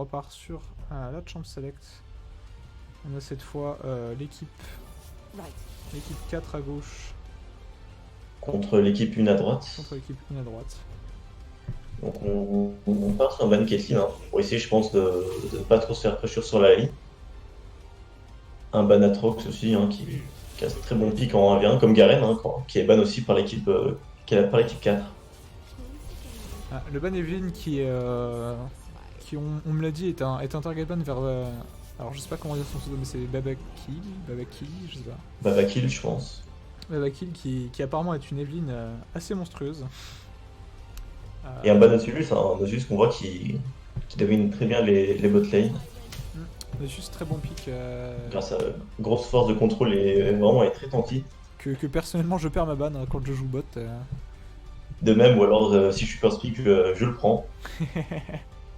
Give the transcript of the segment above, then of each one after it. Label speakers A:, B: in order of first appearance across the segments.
A: repart sur la Champ Select. On a cette fois l'équipe 4 à gauche
B: Contre l'équipe 1 à droite.
A: contre l'équipe 1 à droite.
B: Donc on part sur un ban Caitlyn, hein, pour essayer, je pense, de ne pas trop se faire pressure sur la ligne. Un ban Atrox aussi, hein, qui a ce très bon pic en 1v1, comme Garen, hein, qui est ban aussi par l'équipe 4.
A: Ah, le ban Evelyn qui on me l'a dit, est un target ban vers... alors je sais pas comment dire son pseudo, mais c'est Babakil, je sais pas.
B: Babakil, je pense.
A: Babakil qui apparemment est une Evelyn assez monstrueuse.
B: Et un ban Nautilus, hein, un Nautilus qu'on voit qui domine très bien les bot lane.
A: Juste très bon pic.
B: Grâce à grosse force de contrôle et vraiment est très tanky.
A: Que personnellement je perds ma ban quand je joue bot.
B: De même, ou alors si je suis first pick, je le prends.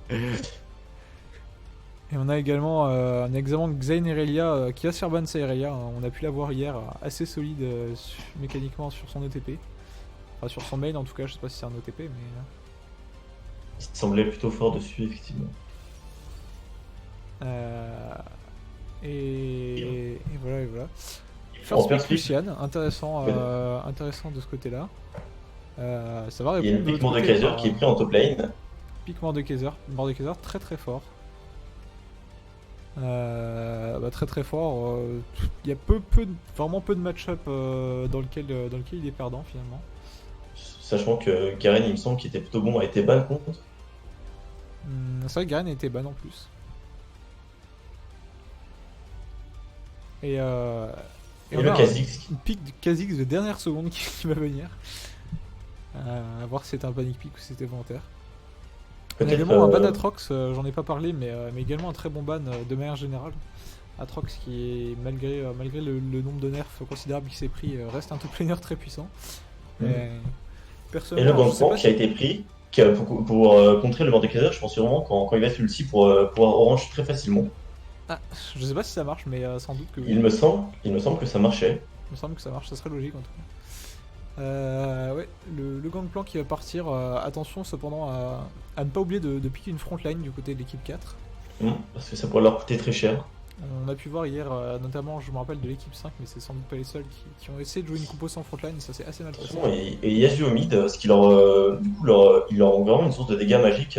A: Et on a également un exemple Xayne Irelia qui va se faire ban sa Irelia. On a pu la voir hier, assez solide mécaniquement sur son OTP. Enfin sur son main en tout cas, je sais pas si c'est un OTP mais...
B: Il semblait plutôt fort dessus, effectivement.
A: Et voilà, et voilà.
B: En
A: First pick
B: perspective,
A: Lucian, intéressant de ce côté-là. Ça va
B: il y a
A: répondre
B: le
A: de
B: pic
A: l'autre côté
B: Mordekaiser
A: par
B: qui est pris en top lane.
A: pic Mordekaiser. Mordekaiser très très fort. Très très fort. Il y a vraiment peu de match-up dans lequel il est perdant finalement.
B: Sachant que Garen, il me semble qu'il était plutôt bon, a été ban contre.
A: C'est vrai que Garen a été ban en plus. Et
B: Et
A: on
B: le
A: a
B: Kha'Zix.
A: une pick de Kha'Zix de dernière seconde qui va venir. À voir si c'était un panic pick ou si c'était volontaire. On a également un ban Atrox, j'en ai pas parlé, mais également un très bon ban de manière générale. Atrox qui est, malgré le nombre de nerfs considérable qu'il s'est pris, reste un top laner très puissant.
B: Et le Gangplank qui a été pris pour contrer le Mordekaiser, je pense vraiment quand il va être ulti pour pouvoir orange très facilement.
A: Ah, je sais pas si ça marche, mais sans doute que oui.
B: Il me semble que ça marchait.
A: Il me semble que ça marche, ça serait logique en tout cas. Ouais, le Gangplank qui va partir. Attention cependant à ne pas oublier de piquer une frontline du côté de l'équipe 4.
B: Parce que ça pourrait leur coûter très cher.
A: On a pu voir hier, notamment, je me rappelle de l'équipe 5, mais c'est sans doute pas les seuls qui ont essayé de jouer une compo sans frontline, ça s'est assez mal passé.
B: Et Yasuo mid, ce qui il leur rend vraiment une source de dégâts magiques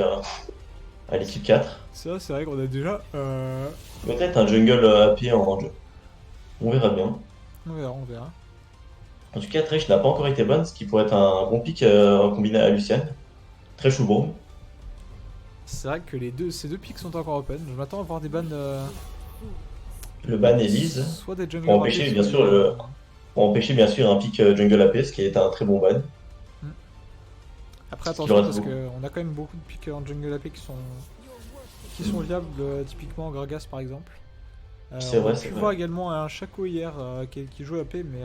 B: à l'équipe 4.
A: Ça, c'est vrai qu'on a déjà.
B: Peut-être un jungle AP en jeu. On verra bien.
A: On verra.
B: En tout cas, Thresh n'a pas encore été ban, ce qui pourrait être un bon pick combiné à Lucian. Thresh ou Braum.
A: C'est vrai que ces deux picks sont encore open. Je m'attends à voir des bans.
B: Le ban Elise.
A: Soit des jungle
B: Pour empêcher, bien sûr, un pick jungle AP, ce qui est un très bon ban.
A: Après, attention, parce qu'on a quand même beaucoup de picks en jungle AP qui sont viables, typiquement Gragas par exemple.
B: C'est vrai, c'est
A: vrai. On
B: vrai.
A: voir également un Shaco hier qui joue AP, mais.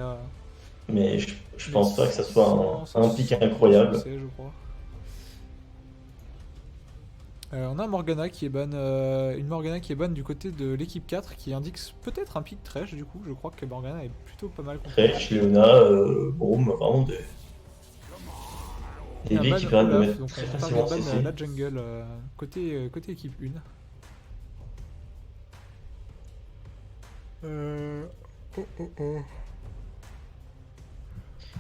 B: Mais je pense pas que ça soit un pick incroyable.
A: Je crois. On a Morgana qui est ban, une Morgana qui est ban du côté de l'équipe 4 qui indique peut-être un pick Thresh du coup. Je crois que Morgana est plutôt pas mal contre.
B: Thresh, Leona, Braum, vraiment des vies qui permettent de mettre très facilement CC.
A: La jungle côté équipe 1.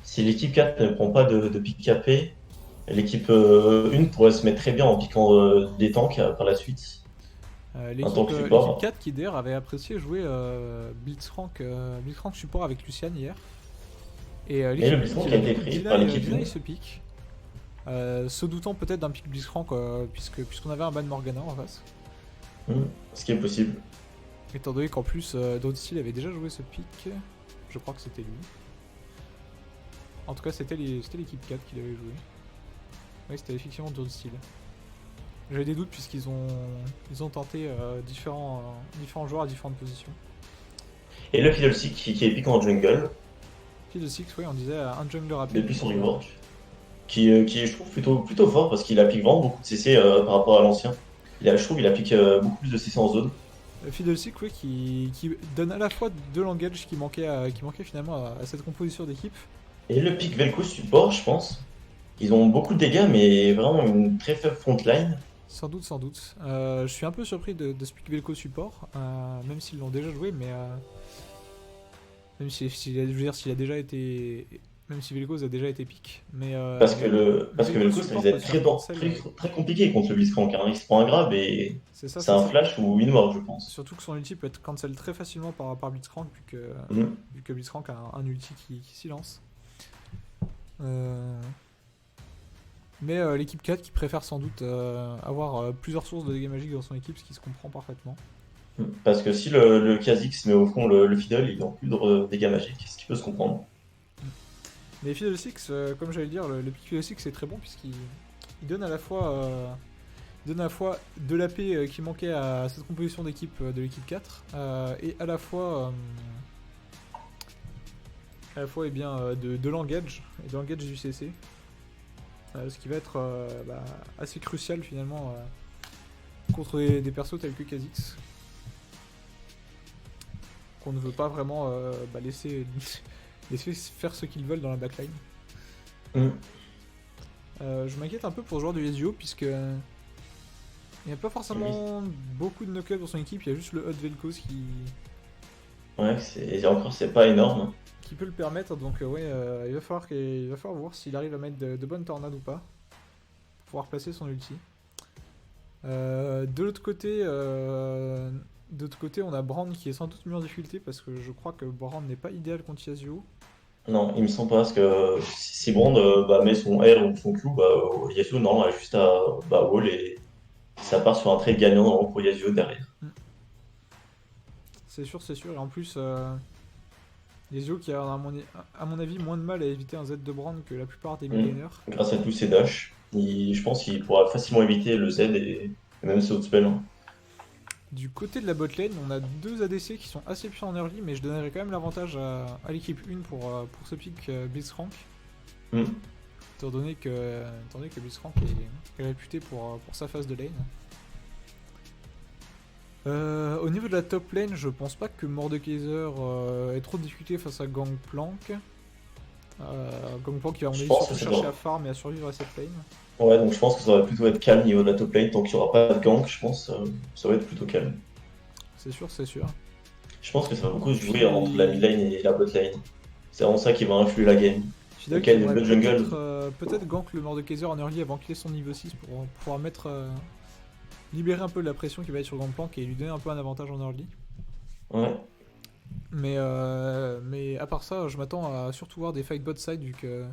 B: Si l'équipe 4 ne prend pas de pick AP, l'équipe 1 pourrait se mettre très bien en piquant des tanks par la suite.
A: L'équipe 4 qui d'ailleurs avait apprécié jouer Blitzcrank support avec Lucian hier. Et
B: le Blitzcrank a été pris par l'équipe 1.
A: Ce pick. Se doutant peut-être d'un pick Blitzcrank puisqu'on avait un ban Morgana en face.
B: Ce qui est possible.
A: Étant donné qu'en plus Dawnsteel avait déjà joué ce pick, je crois que c'était lui. En tout cas c'était l'équipe 4 qui l'avait joué. Oui, c'était effectivement Dawnsteel. J'avais des doutes puisqu'ils ont tenté différents joueurs à différentes positions.
B: Et le Fiddlestick qui est piquant en jungle.
A: Fiddlestick, oui, on disait un jungler rapide.
B: Depuis son rework. Qui est, je trouve, plutôt fort parce qu'il applique vraiment beaucoup de CC par rapport à l'ancien. Je trouve qu'il applique beaucoup plus de CC en zone.
A: Fiddlestick, oui, qui donne à la fois de l'engage qui manquait finalement à cette composition d'équipe.
B: Et le pick Vel'Koz support, je pense. Ils ont beaucoup de dégâts, mais vraiment une très faible frontline.
A: Sans doute, sans doute. Je suis un peu surpris de Speak Velko support, même s'ils l'ont déjà joué, mais même je veux dire, s'il a déjà été, même si Vel'Koz a déjà été pick, mais
B: Parce que
A: Vel'Koz
B: Vel'Koz, ça
A: support
B: risque
A: peut
B: d'être
A: se faire cancel.
B: très compliqué contre le Blitzcrank, hein. Il se prend un grab et
A: C'est
B: c'est
A: ça,
B: un
A: c'est ça.
B: flash ou une mort, je pense.
A: Surtout que son ulti peut être cancel très facilement par Blitzcrank,
B: Mhm.
A: vu que Blitzcrank a un ulti qui s'y lance. Euh, mais l'équipe 4 qui préfère sans doute avoir plusieurs sources de dégâts magiques dans son équipe, ce qui se comprend parfaitement.
B: Parce que si le Kha'Zix met au fond le Fiddle, il n'a plus de dégâts magiques, ce qui peut se comprendre.
A: Mais Fiddle Six, comme j'allais dire, le pick Fiddle Six est très bon puisqu'il donne à la fois de l'AP qui manquait à cette composition d'équipe de l'équipe 4 et à la fois eh bien, de l'engage et de l'engage du CC. Ce qui va être assez crucial finalement contre des persos tels que Kha'Zix qu'on ne veut pas vraiment laisser faire ce qu'ils veulent dans la backline.
B: Mm.
A: Je m'inquiète un peu pour le joueur de Ezio puisque il n'y a pas forcément beaucoup de knuckles dans son équipe, il y a juste le Hot Vel'Koz
B: Ouais, et encore, c'est pas énorme.
A: qui peut le permettre, donc il va falloir voir s'il arrive à mettre de bonnes tornades ou pas pour pouvoir placer son ulti. De l'autre côté, on a Brand qui est sans doute mis en difficulté parce que je crois que Brand n'est pas idéal contre Yasuo.
B: Non, il me semble pas, parce que si Brand met son R ou son Q, Yasuo, non, elle a juste à wall et ça part sur un trade gagnant pour Yasuo derrière.
A: C'est sûr, c'est sûr. Et en plus, Yasuo qui a à mon avis moins de mal à éviter un Z de Brand que la plupart des midlaners.
B: Grâce à tous ses dashs, je pense qu'il pourra facilement éviter le Z et même ses autres spells, hein.
A: Du côté de la botlane, on a deux ADC qui sont assez puissants en early, mais je donnerais quand même l'avantage à l'équipe 1 pour ce pick Blitzcrank.
B: Mm.
A: Étant donné que Blitzcrank est réputé pour sa phase de lane. Au niveau de la top lane, je pense pas que Mordekaiser ait trop de difficultés face à Gangplank. Gangplank qui va à mon avis surtout chercher à farm et à survivre à cette lane.
B: Ouais, donc je pense que ça va plutôt être calme au niveau de la top lane. Tant qu'il n'y aura pas de gank, je pense ça va être plutôt calme.
A: C'est sûr, c'est sûr.
B: Je pense que ça va beaucoup se jouer entre la mid lane et la bot lane. C'est vraiment ça qui va influer la game.
A: Lequel le jungle peut-être gank le Mordekaiser en early avant qu'il ait son niveau 6 pour pouvoir libérer un peu de la pression qui va être sur Gangplank et lui donner un peu un avantage en early.
B: Ouais.
A: Mais à part ça, je m'attends à surtout voir des fight bot side vu que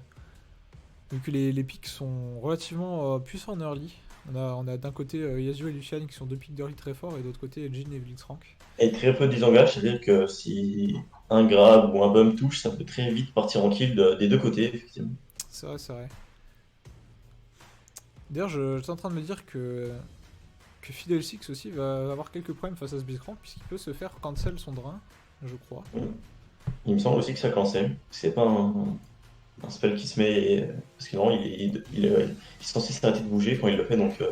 A: les picks sont relativement puissants en early. On a d'un côté Yasuo et Lucian qui sont deux picks d'early très forts et d'autre côté Jhin et Blitzcrank.
B: Et très peu de disengage, c'est-à-dire que si un grab ou un bump touche, ça peut très vite partir en kill des deux côtés, effectivement.
A: C'est vrai, c'est vrai. D'ailleurs, j'étais en train de me dire que Fiddle Six aussi va avoir quelques problèmes face à ce Blitzcrank puisqu'il peut se faire cancel son drain, je crois.
B: Il me semble aussi que ça cancel. C'est pas un spell qui se met. Parce que non, il est censé s'arrêter de bouger quand il le fait, donc.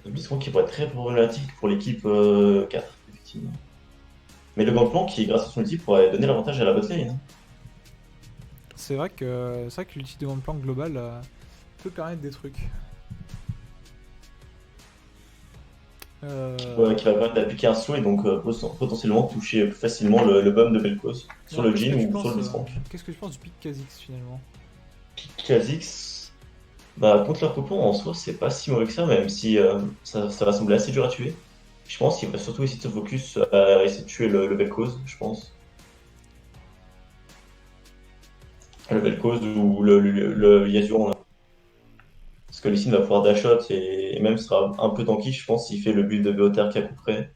B: Le Blitzcrank qui pourrait être très problématique pour l'équipe 4, effectivement. Mais le Gangplank qui, grâce à son ulti, pourrait donner l'avantage à la botlane, hein.
A: C'est vrai que l'ulti de Gangplank global peut permettre des trucs.
B: Qui va permettre d'appliquer un saut et donc potentiellement toucher plus facilement le bum de Vel'Koz sur le Jhin ou sur le Blitzcrank.
A: Qu'est-ce que tu penses du pick Kha'Zix finalement?
B: Pick Kha'Zix, contre leur copain en soi, c'est pas si mauvais que ça, même si ça va sembler assez dur à tuer. Je pense qu'il va surtout essayer de se focus à essayer de tuer le Vel'Koz, je pense. Le Vel'Koz ou le Yasuo. Parce que Lee Sin va pouvoir dash shot et même sera un peu tanky, je pense, s'il fait le build de Beoter qui a coup près.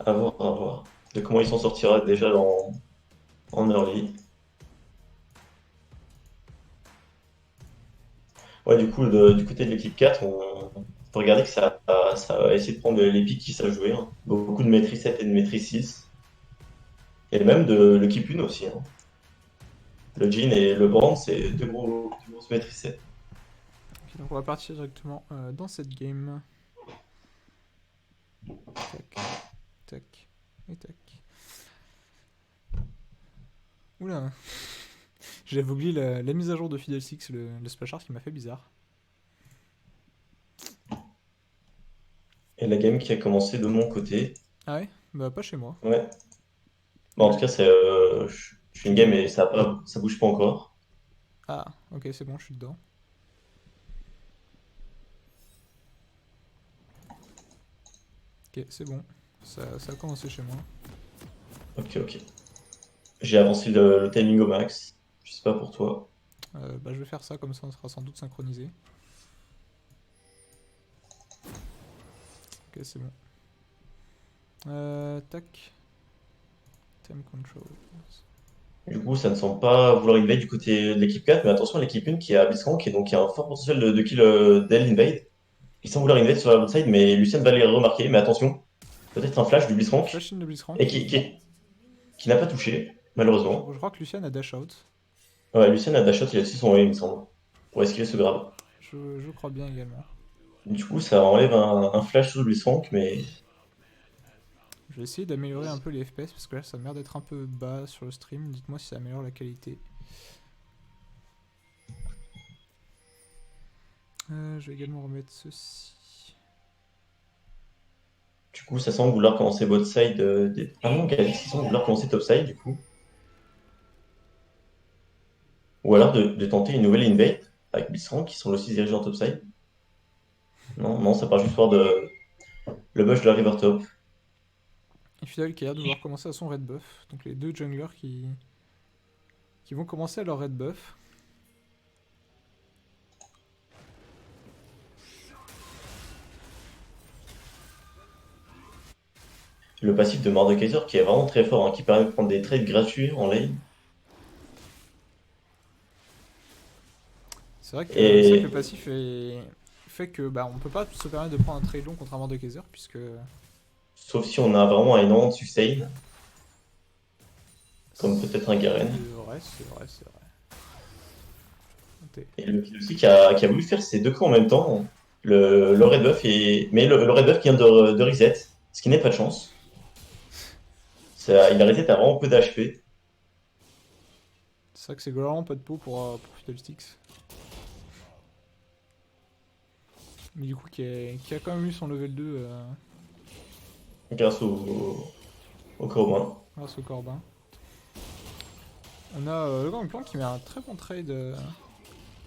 B: À voir. De comment il s'en sortira déjà en early. Ouais, du coup, du côté de l'équipe 4, on peut regarder que ça va essayer de prendre les pics qui savent jouer, hein. Beaucoup de maîtrise 7 et de maîtrise 6. Et même de l'équipe 1 aussi, hein. Le Jhin et le Brand, c'est deux grosses maîtrises 7.
A: Okay, donc on va partir directement dans cette game. Tac. Et tac. Oula. J'avais oublié la mise à jour de Fiddlesticks, le splash art qui m'a fait bizarre.
B: Et la game qui a commencé de mon côté.
A: Ah ouais? Bah pas chez moi.
B: Ouais. Bon, en tout
A: Ouais.
B: cas, je suis une
A: Tu
B: game
A: gagnes?
B: et ça bouge pas encore.
A: Ah, ok, c'est bon, je suis dedans. Ok, c'est bon. Ça a commencé chez moi.
B: Ok, ok. J'ai avancé le timing au max. Je sais pas pour toi.
A: Bah je vais faire ça, comme ça on sera sans doute synchronisé. Ok, c'est bon. Tac. Time control.
B: Du coup, ça ne semble pas vouloir invade du côté de l'équipe 4, mais attention à l'équipe 1 qui est à Blitzcrank et donc qui a un fort potentiel de kill dès l'invade. Ils semblent vouloir invade sur la bonne side, mais Lucien va les remarquer. Mais attention, peut-être un flash du Blitzcrank
A: Flash in de Blitzcrank.
B: et qui n'a pas touché, malheureusement.
A: Je crois que Lucian a dash out.
B: Ouais, Lucien a dash shot, il a aussi son way, il me semble, pour esquiver ce grab.
A: Je crois bien également.
B: Du coup, ça enlève un flash sur le Blitzcrank, mais
A: Je vais essayer d'améliorer un peu les FPS parce que là ça a l'air d'être un peu bas sur le stream. Dites-moi si ça améliore la qualité. Je vais également remettre ceci.
B: du coup, ça semble vouloir commencer bot side. Ah non, Galix, ça semble vouloir commencer top side, du coup. Ou alors de tenter une nouvelle invade avec Blitzcrank qui sont aussi dirigés en topside. Non, non, ça part juste voir le bush de la river top.
A: Et Fidel qui a l'air de vouloir commencer à son red buff. Donc les deux junglers qui vont commencer à leur red buff.
B: Le passif de Mordekaiser qui est vraiment très fort, hein, qui permet de prendre des trades gratuits en lane.
A: C'est vrai que le
B: Et
A: passif fait que bah, on peut pas se permettre de prendre un trade long contre un Mordekaiser puisque
B: sauf si on a vraiment un énorme sustain, comme peut-être un Garen.
A: C'est vrai. Notez.
B: Et le kill aussi qui a voulu faire ces deux coups en même temps. Le red buff mais le red buff qui vient de reset, ce qui n'est pas de chance. Il a reset à vraiment peu d'HP.
A: C'est vrai que c'est globalement pas de peau pour Fiddlesticks. Mais du coup qui a quand même eu son level 2
B: Grâce au Corobin.
A: grâce au Corbin. On a le Gangplank qui met un très bon trade.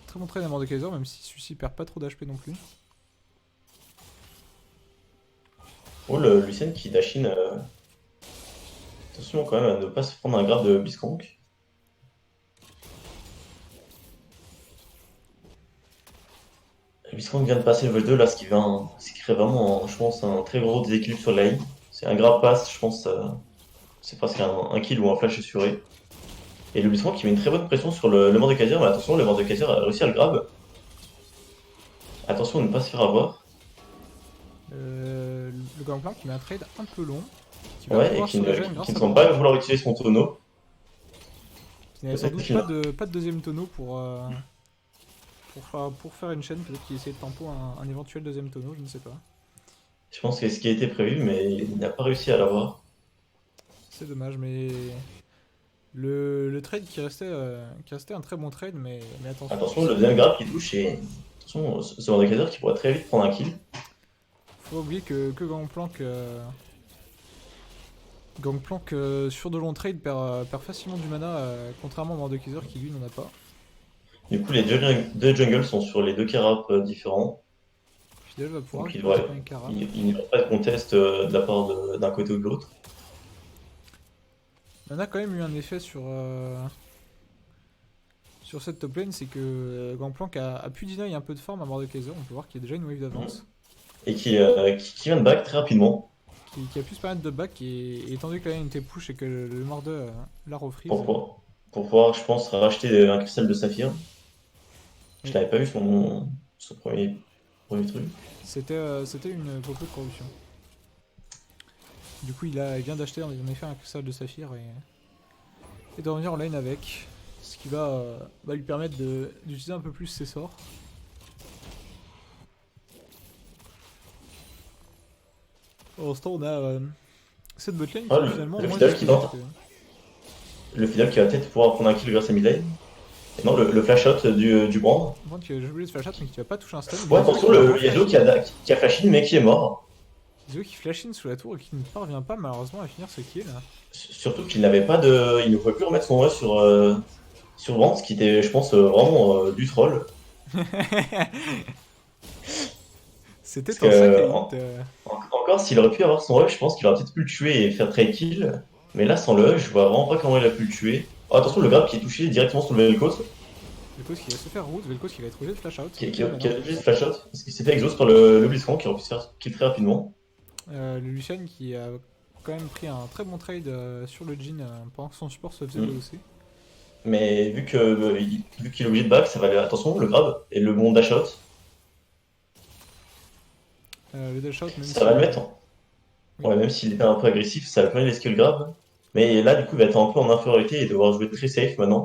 A: Très bon trade à Mordekaiser, même si celui-ci perd pas trop d'HP non plus.
B: Oh, le Lucien qui dash in. Attention quand même à ne pas se prendre un grab de Blitzcrank. Blitzcrank vient de passer level 2 là, ce qui crée vraiment, je pense, un très gros déséquilibre sur la lane. C'est un grab pass, je pense, c'est presque un kill ou un flash assuré. Et le Blitzcrank qui met une très bonne pression sur le Mordekaiser, mais attention, le Mordekaiser a réussi à le grab. Attention à ne pas se faire avoir.
A: Le Gangplank qui met un trade un peu long. Qui va
B: Ouais, et
A: pouvoir se régénérer grâce
B: qui ne
A: à
B: semble
A: Brand.
B: pas vouloir utiliser son tonneau.
A: Il n'avait sans doute pas de deuxième tonneau pour faire une chaîne. Peut-être qu'il essayait de tempo un éventuel deuxième tonneau, je ne sais pas.
B: Je pense que c'est ce qui a été prévu, mais il n'a pas réussi à l'avoir.
A: C'est dommage, mais le trade qui restait un très bon trade, mais attention.
B: Attention, le deuxième grab qui touche et attention, ce Mordekaiser qui pourrait très vite prendre un kill.
A: Faut pas oublier que Gangplank sur de longs trades perd facilement du mana, contrairement à Mordekaiser qui lui n'en a pas.
B: Du coup, les deux jungles sont sur les deux carap différents.
A: Fidel va pouvoir
B: Donc
A: récupérer son Kara.
B: il n'y aura pas de contest de la part d'un côté ou de l'autre.
A: On a quand même eu un effet sur cette top lane, c'est que Gangplank a pu deny un peu de forme à Mordekaiser. On peut voir qu'il y a déjà une wave d'avance.
B: Et qui vient de back très rapidement
A: Qui a pu se permettre de back, et étant donné que la lane était push et que le Morde l'a refreeze.
B: pour pouvoir, je pense, racheter un cristal de saphir. Je n'avais pas vu son premier truc.
A: C'était une propos de corruption. Du coup, il vient d'acheter en effet un cristal de saphir et de revenir en lane avec. Ce qui va lui permettre d'utiliser un peu plus ses sorts. Pour l'instant, on a cette botlane qui
B: Ah,
A: est finalement
B: le
A: moins
B: Fidel qui
A: difficile
B: tente. Le Fidel qui va peut-être pouvoir prendre un kill grâce à midlane. Et non, le flash out du Brand.
A: Bon, tu as joué le flash out, mais qui va pas toucher un stun.
B: Ouais, attention, le Yasuo qui a flash in mais qui est mort.
A: Yasuo qui flash in sous la tour et qui ne parvient pas malheureusement à finir ce kill.
B: Surtout qu'il n'avait pas de. Il ne pouvait plus remettre son E sur Brand, ce qui était, je pense, vraiment du troll.
A: C'était
B: Parce
A: un sacré
B: que,
A: hit.
B: encore, s'il aurait pu avoir son E, je pense qu'il aurait peut-être pu le tuer et faire trade kill. Mais là, sans le E, je vois vraiment pas comment il a pu le tuer. Oh, attention, le grab qui est touché directement sur le Vel'Koz,
A: Vel'Koz qui va se faire route, Vel'Koz qui va être obligé de flash out.
B: qui a obligé de flash out, parce qu'il s'est fait exhaust par le Blitzcrank qui aurait pu se faire kill très rapidement.
A: Le Lucian qui a quand même pris un très bon trade sur le Jhin pendant que son support se faisait
B: Mm.
A: bosser.
B: Mais vu qu'il est obligé de back, ça va aller. Attention, le grab et le bon dash out,
A: Le dash out, même
B: ça
A: si.
B: va le mettre.
A: Oui.
B: Ouais, même s'il était un peu agressif, ça va permettre les skill grab. Mais là, du coup, il va être un peu en infériorité et devoir jouer très safe maintenant.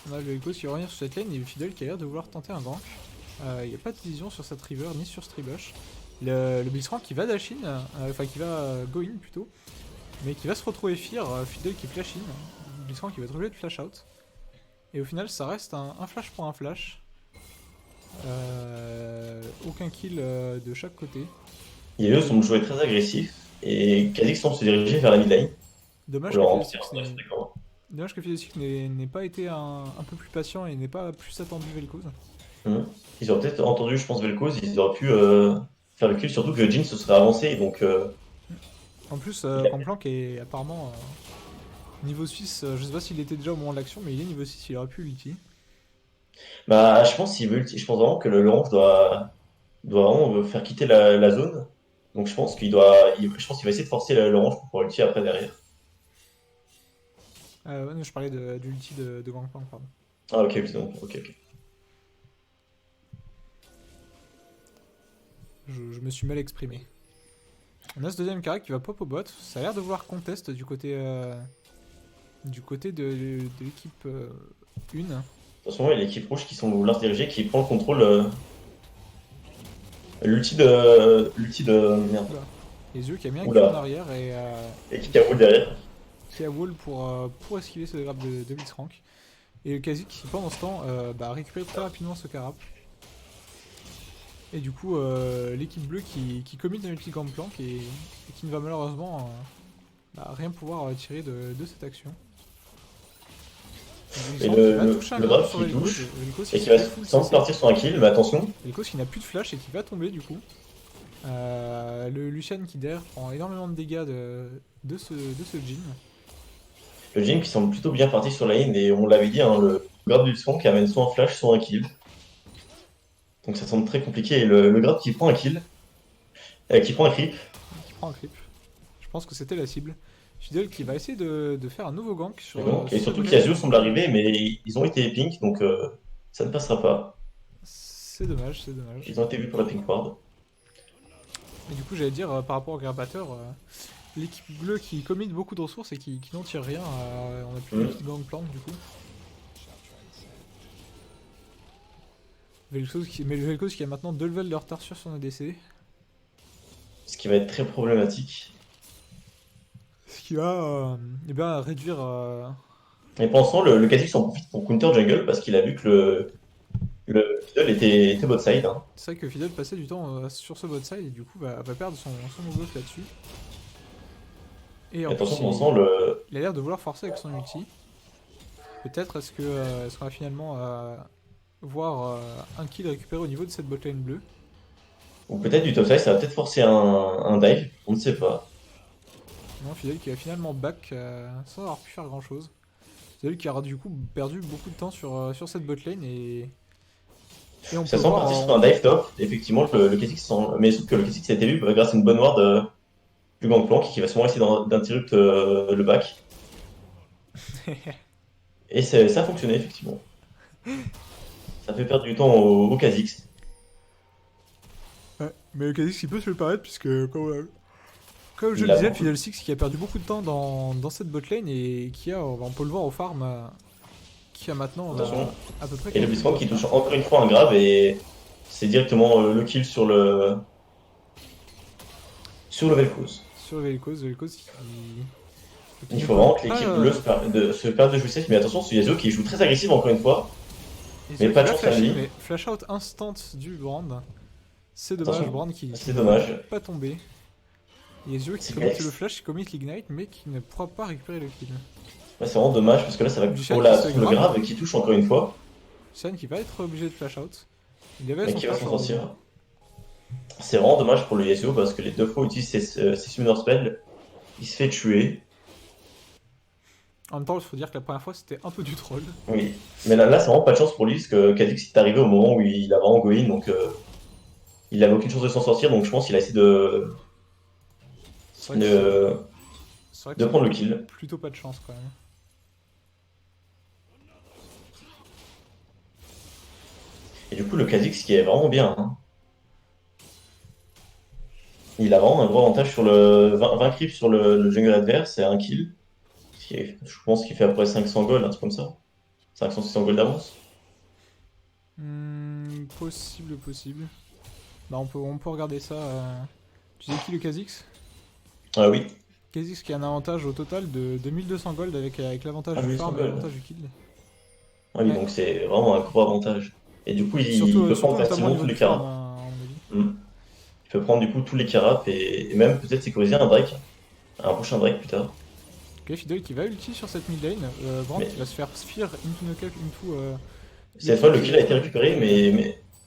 A: On a le Vel'Koz qui revient sur cette lane et Fidel qui a l'air de vouloir tenter un gank. Il n'y a pas de vision sur cette river ni sur Stribush. Le Blitzcrank qui va dash in, enfin qui va go in plutôt, mais qui va se retrouver fear, Fidel qui flash in, Blitzcrank qui va être obligé de flash out. Et au final ça reste un flash pour un flash. Aucun kill de chaque côté.
B: Les deux semblent jouer très agressifs et Kha'Zix semble se diriger vers la mid lane.
A: Dommage
B: Ou
A: que
B: alors,
A: Fiddlesticks n'ait pas été un peu plus patient et n'ait pas plus attendu Vel'Koz.
B: Ils auraient peut-être entendu, je pense, Vel'Koz, ils auraient pu faire le kill, surtout que Jhin se serait avancé, donc
A: En plus,
B: il a-
A: Gangplank est apparemment niveau 6, je sais pas s'il était déjà au moment de l'action, mais il est niveau 6, il aurait pu l'ulti.
B: bah, je pense, s'il veut, je pense vraiment que le Orange doit vraiment faire quitter la zone. Donc je pense je pense qu'il va essayer de forcer l'Orange pour pouvoir ulti après derrière.
A: Ouais, non, je parlais de l'ulti de Gangplank, pardon.
B: Ah ok, oui, donc, ok.
A: Je me suis mal exprimé. On a ce deuxième carré qui va pop au bot. Ça a l'air de vouloir contest du côté de l'équipe 1.
B: Attention, il y a l'équipe rouge qui sont vouloir se diriger, qui prend le contrôle. L'ulti de. Merde.
A: Les yeux qui a mis un kill
B: Oula.
A: en arrière
B: Et qui a derrière.
A: qui a wall pour esquiver ce grab de Blitzcrank. Et le Kha'Zix qui pendant ce temps a récupéré très rapidement ce carap. Et du coup l'équipe bleue qui commit un ulti Gangplank et qui ne va malheureusement rien pouvoir tirer de cette action.
B: Et
A: Blitzcrank qui va toucher un
B: le
A: grab
B: grab
A: sur
B: qui
A: Vel'Koz,
B: touche
A: Vel'Koz
B: et
A: se
B: qui va
A: fait full
B: sans
A: CC.
B: partir sur un kill, mais attention.
A: Vel'Koz qui n'a plus de flash et qui va tomber du coup. Le Lucian qui derrière prend énormément de dégâts de ce Jhin.
B: Le Jhin qui semble plutôt bien parti sur la lane, et on l'avait dit, hein, le grab du Blitzcrank qui amène soit un flash, soit un kill. Donc ça semble très compliqué. Et le grab qui prend un kill, qui prend un creep.
A: Qui prend un creep. Je pense que c'était la cible. Fidel qui va essayer de faire un nouveau gank sur.
B: Et surtout qu'Yasuo semble arriver, mais ils ont été pink, donc ça ne passera pas.
A: C'est dommage, c'est dommage.
B: Ils ont été vus pour la pink ward.
A: Et du coup, j'allais dire par rapport au grabbateur, l'équipe bleue qui commit beaucoup de ressources et qui n'en tire rien. On a plus de petite gangplank du coup. Mais le Vel'Koz qui a maintenant 2 levels de retard sur son ADC.
B: Ce qui va être très problématique.
A: Ce qui va réduire.
B: Et pensant, le Kha'Zix en profite pour counter jungle parce qu'il a vu que le fiddle était bot side. Hein.
A: C'est vrai que Fidel passait du temps sur ce bot side et du coup va perdre son buff là-dessus. Et en
B: Attention,
A: plus,
B: pensant,
A: il a l'air de vouloir forcer avec son ulti. Peut-être est-ce qu'on va finalement voir un kill récupéré au niveau de cette botlane bleue.
B: ou peut-être du top side, ça va peut-être forcer un dive, on ne sait pas.
A: Non, Fidel qui va finalement back sans avoir pu faire grand chose. Fidel qui a du coup perdu beaucoup de temps sur cette botlane et on
B: Ça
A: peut
B: sent
A: voir
B: partir sur un dive top, effectivement, le Kha'Zix mais sauf que le Kha'Zix a été vu grâce à une bonne ward du Gangplank qui va sûrement essayer d'interrupt le back. Et ça a fonctionné, effectivement. Ça fait perdre du temps au Kha'Zix.
A: Ouais, mais le Kha'Zix il peut se le permettre puisque comme je
B: Il
A: le
B: a
A: disais,
B: beaucoup-
A: Fidel Six qui a perdu beaucoup de temps dans cette botlane et qui a, on peut le voir au farm, qui a maintenant
B: Attention.
A: à peu près.
B: Et le Blitzcrank qui touche encore une fois un grave et c'est directement le kill sur le Vel'Koz.
A: sur Vel'Koz qui...
B: Il faut vraiment que l'équipe bleue se permette de jouer safe, mais attention, c'est Yasuo qui joue très agressif encore une fois. Mais pas de chance à lui.
A: Mais flash out instant du Brand. C'est dommage,
B: Attention,
A: Brand qui
B: c'est dommage.
A: ne peut pas tomber. Yasuo qui
B: C'est
A: commit
B: Alex.
A: le flash, qui commit l'ignite, mais qui ne pourra pas récupérer le kill.
B: Ouais, c'est vraiment dommage parce que là ça va
A: Lucian
B: pour
A: qui
B: la
A: se
B: le
A: grave.
B: grave qui touche encore une fois.
A: Lucian qui va être obligé de flash out. Il avait
B: Mais
A: son
B: qui va
A: flash
B: s'en
A: en
B: sortir. C'est vraiment dommage pour le Yasuo parce que les deux fois où il utilise ses summoner spells, il se fait tuer.
A: En même temps, il faut dire que la première fois c'était un peu du troll.
B: Oui. Mais là c'est vraiment pas de chance pour lui parce que Kha'Zix est arrivé au moment où il a vraiment go in donc il avait aucune chance de s'en sortir donc je pense qu'il a essayé
A: C'est vrai que
B: de,
A: c'est vrai que
B: de
A: c'est
B: prendre le kill.
A: plutôt pas de chance quand même.
B: Et du coup le Kha'Zix qui est vraiment bien. Hein. Il a vraiment un gros avantage sur le 20 creeps sur le jungle adverse et un kill. Je pense qu'il fait après 500 gold, un truc comme ça. 500-600 gold d'avance.
A: Possible. Bah on peut regarder ça. Tu sais qui le Kha'Zix?
B: Ah oui.
A: Kha'Zix qui a un avantage au total de 2200 gold avec l'avantage
B: Ah,
A: du
B: 1100
A: farm et
B: gold.
A: l'avantage du kill.
B: Ah oui,
A: Ouais.
B: donc c'est vraiment un gros avantage. Et du coup, il
A: Surtout,
B: peut
A: surtout
B: prendre
A: notamment au
B: facilement
A: niveau
B: tous
A: du
B: les
A: farm,
B: carats.
A: à mon avis.
B: Il peut prendre du coup tous les carats et même peut-être sécuriser un Drake. Un prochain Drake plus tard.
A: Ok, Fidel qui va ulti sur cette mid lane. Brand
B: Mais
A: qui va se faire Sphere into no cap into.
B: cette fois, le kill a été récupéré,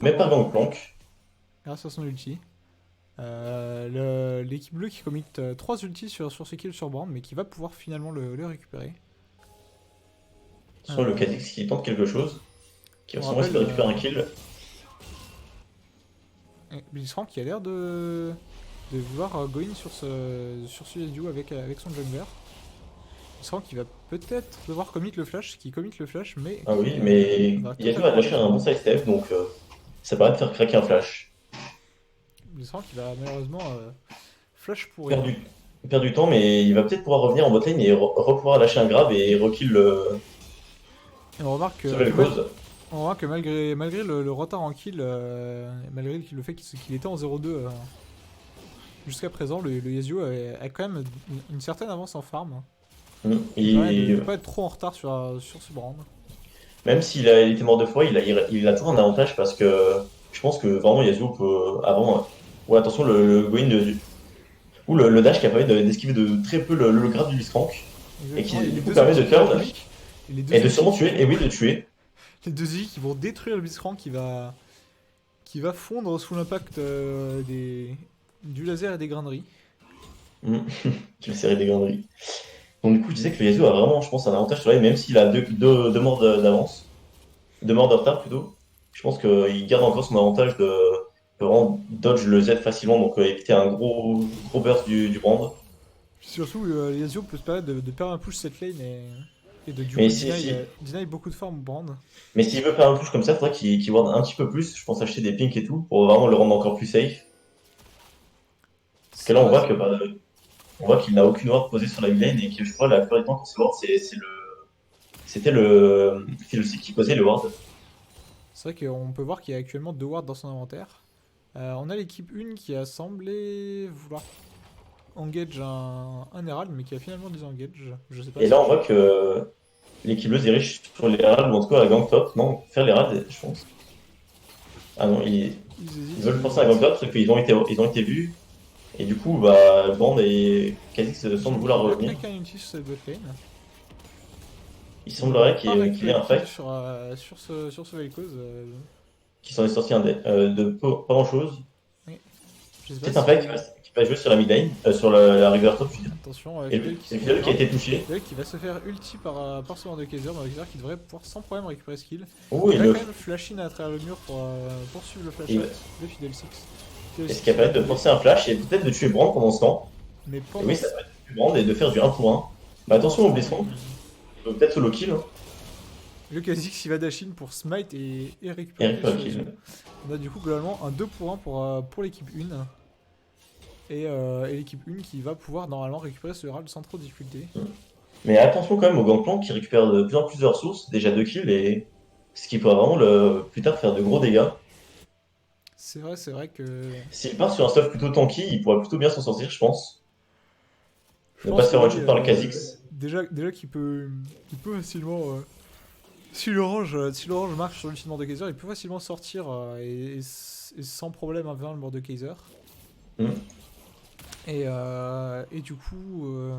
B: mais par Gangplank.
A: Grâce à son ulti. L'équipe bleue qui commit 3 ultis sur ce kill sur Brand, mais qui va pouvoir finalement le récupérer.
B: Soit le Kha'Zix qui tente quelque chose. Qui va
A: On
B: sûrement essayer de
A: rappelle,
B: récupérer un kill.
A: Blitzcrank qui a l'air de vouloir go in sur ce Yasuo avec son jungler. Blitzcrank qui va peut-être devoir commit le flash, mais
B: Ah oui,
A: qui,
B: mais
A: va
B: Yasuo
A: totalement
B: a lâché un bon sidestep, donc ça paraît de faire craquer un flash.
A: Blitzcrank qui va malheureusement flash pour
B: Perd du temps, mais il va peut-être pouvoir revenir en bot lane et pouvoir lâcher un grab et rekill le
A: Et on remarque
B: cause.
A: que malgré le retard en kill, malgré le fait qu'il était en 0-2 jusqu'à présent, le Yasuo a quand même une certaine avance en farm. Il ne peut pas être trop en retard sur ce brand.
B: Même s'il a été mort deux fois, il a toujours un avantage parce que je pense que vraiment Yasuo peut avant. Ouais, attention, le go in ou le dash qui a permis d'esquiver de très peu le grab du Blitzcrank et qui du coup permet de turn et de sûrement tuer, et oui, de tuer.
A: Les deux Ziggy qui vont détruire le Blitzcrank qui va fondre sous l'impact du laser et des graineries.
B: Qui va serrer des graineries. Donc du coup, je disais que le Yasuo a vraiment, je pense, un avantage sur la lane, même s'il a deux morts d'avance. Deux morts de retard plutôt. Je pense qu'il garde encore son avantage de vraiment dodge le Z facilement, donc éviter un gros burst du brand.
A: Surtout, Yasuo peut se permettre de perdre un push cette lane et de du coup
B: Mais
A: deny beaucoup de farm au brand.
B: mais s'il veut faire un push comme ça, il faudrait qu'il ward un petit peu plus. Je pense acheter des pinks et tout pour vraiment le rendre encore plus safe. Parce que là, on voit qu'il n'a aucune ward posée sur la mid lane et que je crois la plupart du temps quand c'est ward, c'était le Fiddlestick qui posait le ward.
A: C'est vrai qu'on peut voir qu'il y a actuellement 2 wards dans son inventaire. On a l'équipe 1 qui a semblé vouloir engage un Herald, mais qui a finalement désengage. Je sais pas
B: Et là, on voit que l'équipe bleue dirige sur les Herald, ou en tout cas à gang top. Non, faire les Herald, je pense. Ah non, ils veulent forcer à gang top parce qu'ils ont été vus. Et du coup, bah, Band et Kha'Zix semblent vouloir revenir.
A: Quelqu'un ulti sur cette botlane.
B: Il semblerait qu'il y ait un fight
A: sur ce Vel'Koz.
B: qui s'en est sorti de pas grand chose.
A: Je sais
B: C'est
A: pas
B: un fight qui va jouer sur la mid lane, sur la river top, je veux dire.
A: Attention,
B: Et c'est Fidel qui a été touché.
A: Fidel qui va se faire ulti par ce de Kaiser, dans le Kaiser qui devrait pouvoir sans problème récupérer ce kill.
B: Oh,
A: il va quand même flash in à travers le mur pour suivre le flash out de Fidel 6.
B: Et ce qui a permis de forcer un flash et peut-être de tuer Brand pendant ce temps.
A: Mais
B: et oui, ça permet de tuer Brand et de faire du 1 pour 1. Mais attention au Blitzcrank, peut-être solo kill. Hein.
A: Le Kha'Zix il va dash in pour smite et récupérer le kill. On a du coup globalement un 2 pour 1 pour l'équipe 1. Et l'équipe 1 qui va pouvoir normalement récupérer ce Herald sans trop de difficulté.
B: Mais attention quand même au Gangplank qui récupère de plus en plus de ressources, déjà 2 kills, et ce qui pourrait vraiment plus tard faire de gros dégâts.
A: C'est vrai que...
B: S'il part sur un stuff plutôt tanky, il pourrait plutôt bien s'en sortir, je pense.
A: Je
B: Ne pas
A: pense
B: se faire
A: que
B: one-shot par le Kha'Zix.
A: déjà qu'il peut facilement. Si l'orange marche sur l'ultime Mordekaiser, il peut facilement sortir et sans problème 1v1 le Mordekaiser.
B: Hmm.
A: Et du coup,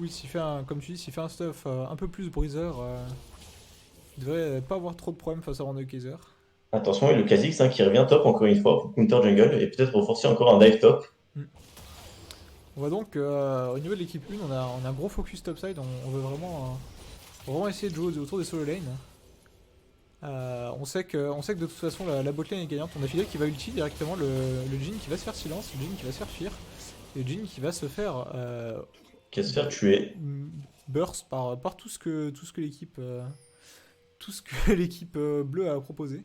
A: s'il fait comme tu dis, s'il fait un stuff un peu plus Breezer, il devrait pas avoir trop de problèmes face à Mordekaiser.
B: Attention, et le Kha'Zix hein, qui revient top encore une fois pour counter jungle et peut-être renforcer encore un dive top.
A: On va donc, au niveau de l'équipe 1, on a un gros focus topside, on veut vraiment essayer de jouer autour des solo lane. On sait que de toute façon la bot lane est gagnante. On a Fidel qui va ulti directement le Jhin qui va se faire silence, le Jhin qui va se faire fuir, et le Jhin qui va se faire
B: Qui va se faire tuer.
A: burst par tout ce que l'équipe bleue a proposé.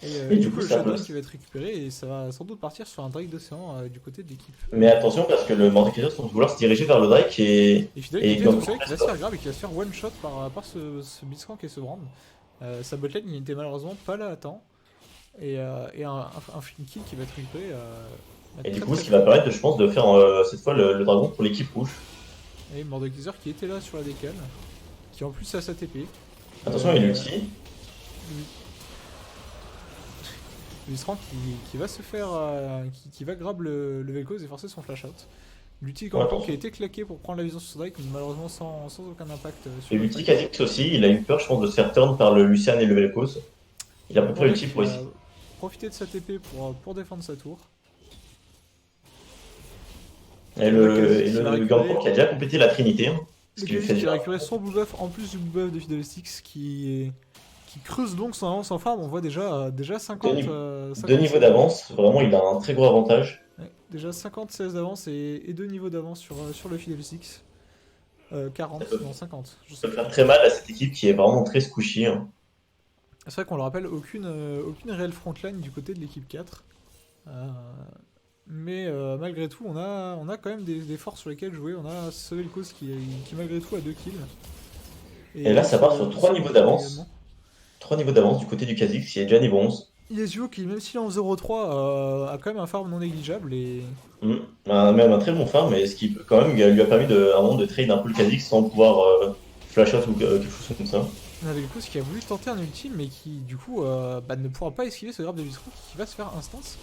A: Et
B: du
A: du
B: coup,
A: coup le
B: ça
A: Shadow
B: peut-
A: qui va être récupéré et ça va sans doute partir sur un Drake d'océan du côté de l'équipe.
B: Mais attention parce que le Mordekaiser semble vouloir se diriger vers le Drake et.
A: Et Fidel
B: Et
A: qui est
B: donc,
A: tout seul, qui va se faire grab et qui va se faire one shot par ce Blitzcrank et ce Brand. Sa botlane il n'était malheureusement pas là à temps. Et un free kill qui va être récupéré.
B: Et du coup, ce qui va permettre, je pense, de faire cette fois le dragon pour l'équipe rouge.
A: Et Mordekaiser qui était là sur la décale. Qui en plus a sa TP.
B: Attention, il ulti.
A: Blitzcrank qui va se faire. Qui va grab le Vel'Koz et forcer son flash out. L'ulti Gangplank qui a été claqué pour prendre la vision sur Drake, mais malheureusement sans aucun impact sur
B: Et
A: le
B: l'ulti
A: Drake.
B: Kha'Zix aussi, il a eu peur, je pense, de se faire turn par le Lucian et le Vel'Koz. Il a à peu près ulti pour ici.
A: Profiter de sa TP pour défendre sa tour.
B: Et le Gangplank qui a déjà complété la Trinité. Hein,
A: Le Kha'Zix qui a récupéré son blue buff en plus du blue buff de Fiddlesticks qui creuse donc son avance en farm. On voit déjà 50.
B: Deux niveaux d'avance, vraiment il a un très gros avantage.
A: Ouais, déjà 50 CS d'avance et 2 niveaux d'avance sur le Fiddlesticks. 40, non 50.
B: Ça peut faire très mal à cette équipe qui est vraiment très squishy. Hein.
A: C'est vrai qu'on le rappelle, aucune réelle frontline du côté de l'équipe 4. Mais malgré tout, on a quand même des forces sur lesquelles jouer. On a ce Vel'Koz qui malgré tout a 2 kills.
B: Et là, ça part sur 3 niveaux d'avance. 3 niveaux d'avance du côté du Kha'Zix qui est déjà niveau 11.
A: Yasuo qui, même s'il est en 0-3, a quand même un farm non négligeable. Et...
B: Même un très bon farm, mais ce qui quand même lui a permis à un moment de trade un peu le Kha'Zix sans pouvoir flash out ou quelque chose comme ça.
A: On a Vel'Koz qui a voulu tenter un ultime, mais qui du coup ne pourra pas esquiver ce grab de Blitzcrank qui va se faire instance.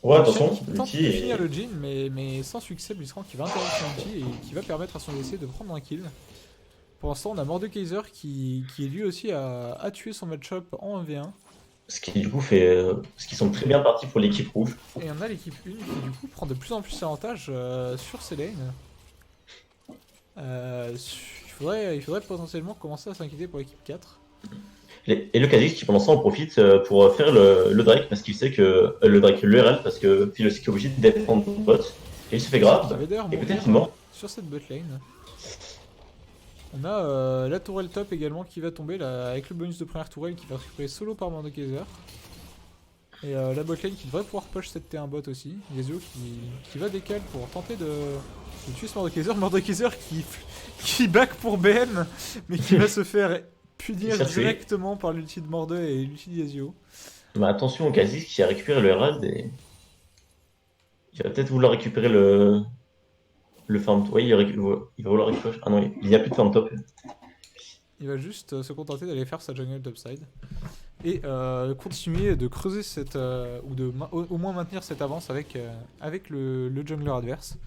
B: Ouais, attention,
A: qui tente de finir le Jhin, mais sans succès. Blitzcrank qui va interrompre son ulti et qui va permettre à son DC de prendre un kill. Pour l'instant, on a Mordekaiser qui lui aussi a tué son match-up en 1v1.
B: Ce qui du coup fait. Ce qui sont très bien partis pour l'équipe rouge.
A: Et on a l'équipe 1 qui du coup prend de plus en plus avantage sur ces lanes. Il faudrait potentiellement commencer à s'inquiéter pour l'équipe 4.
B: Et le Kha'Zix qui pendant ça en profite pour faire le Drake parce qu'il sait que. Le Drake, l'URL parce que Phil aussi est obligé de défendre bot. Et il se fait grave. Et peut-être mort.
A: Sur cette bot lane. On a la tourelle top également qui va tomber là, avec le bonus de première tourelle qui va récupérer solo par Mordekaiser. Et la botlane qui devrait pouvoir push cette T1 bot aussi. Yasuo qui va décaler pour tenter de tuer ce Mordekaiser. Mordekaiser qui back pour BM mais qui va se faire punir directement par l'ulti de Morde et l'ulti de Yasuo.
B: Mais attention au Kha'Zix qui a récupéré le Herald et il va peut-être vouloir récupérer le farm. Oui, il va vouloir récupérer. Ah non, il n'y a plus de farm top.
A: Il va juste se contenter d'aller faire sa jungle topside et continuer de creuser cette ou de au moins maintenir cette avance avec le jungler adverse.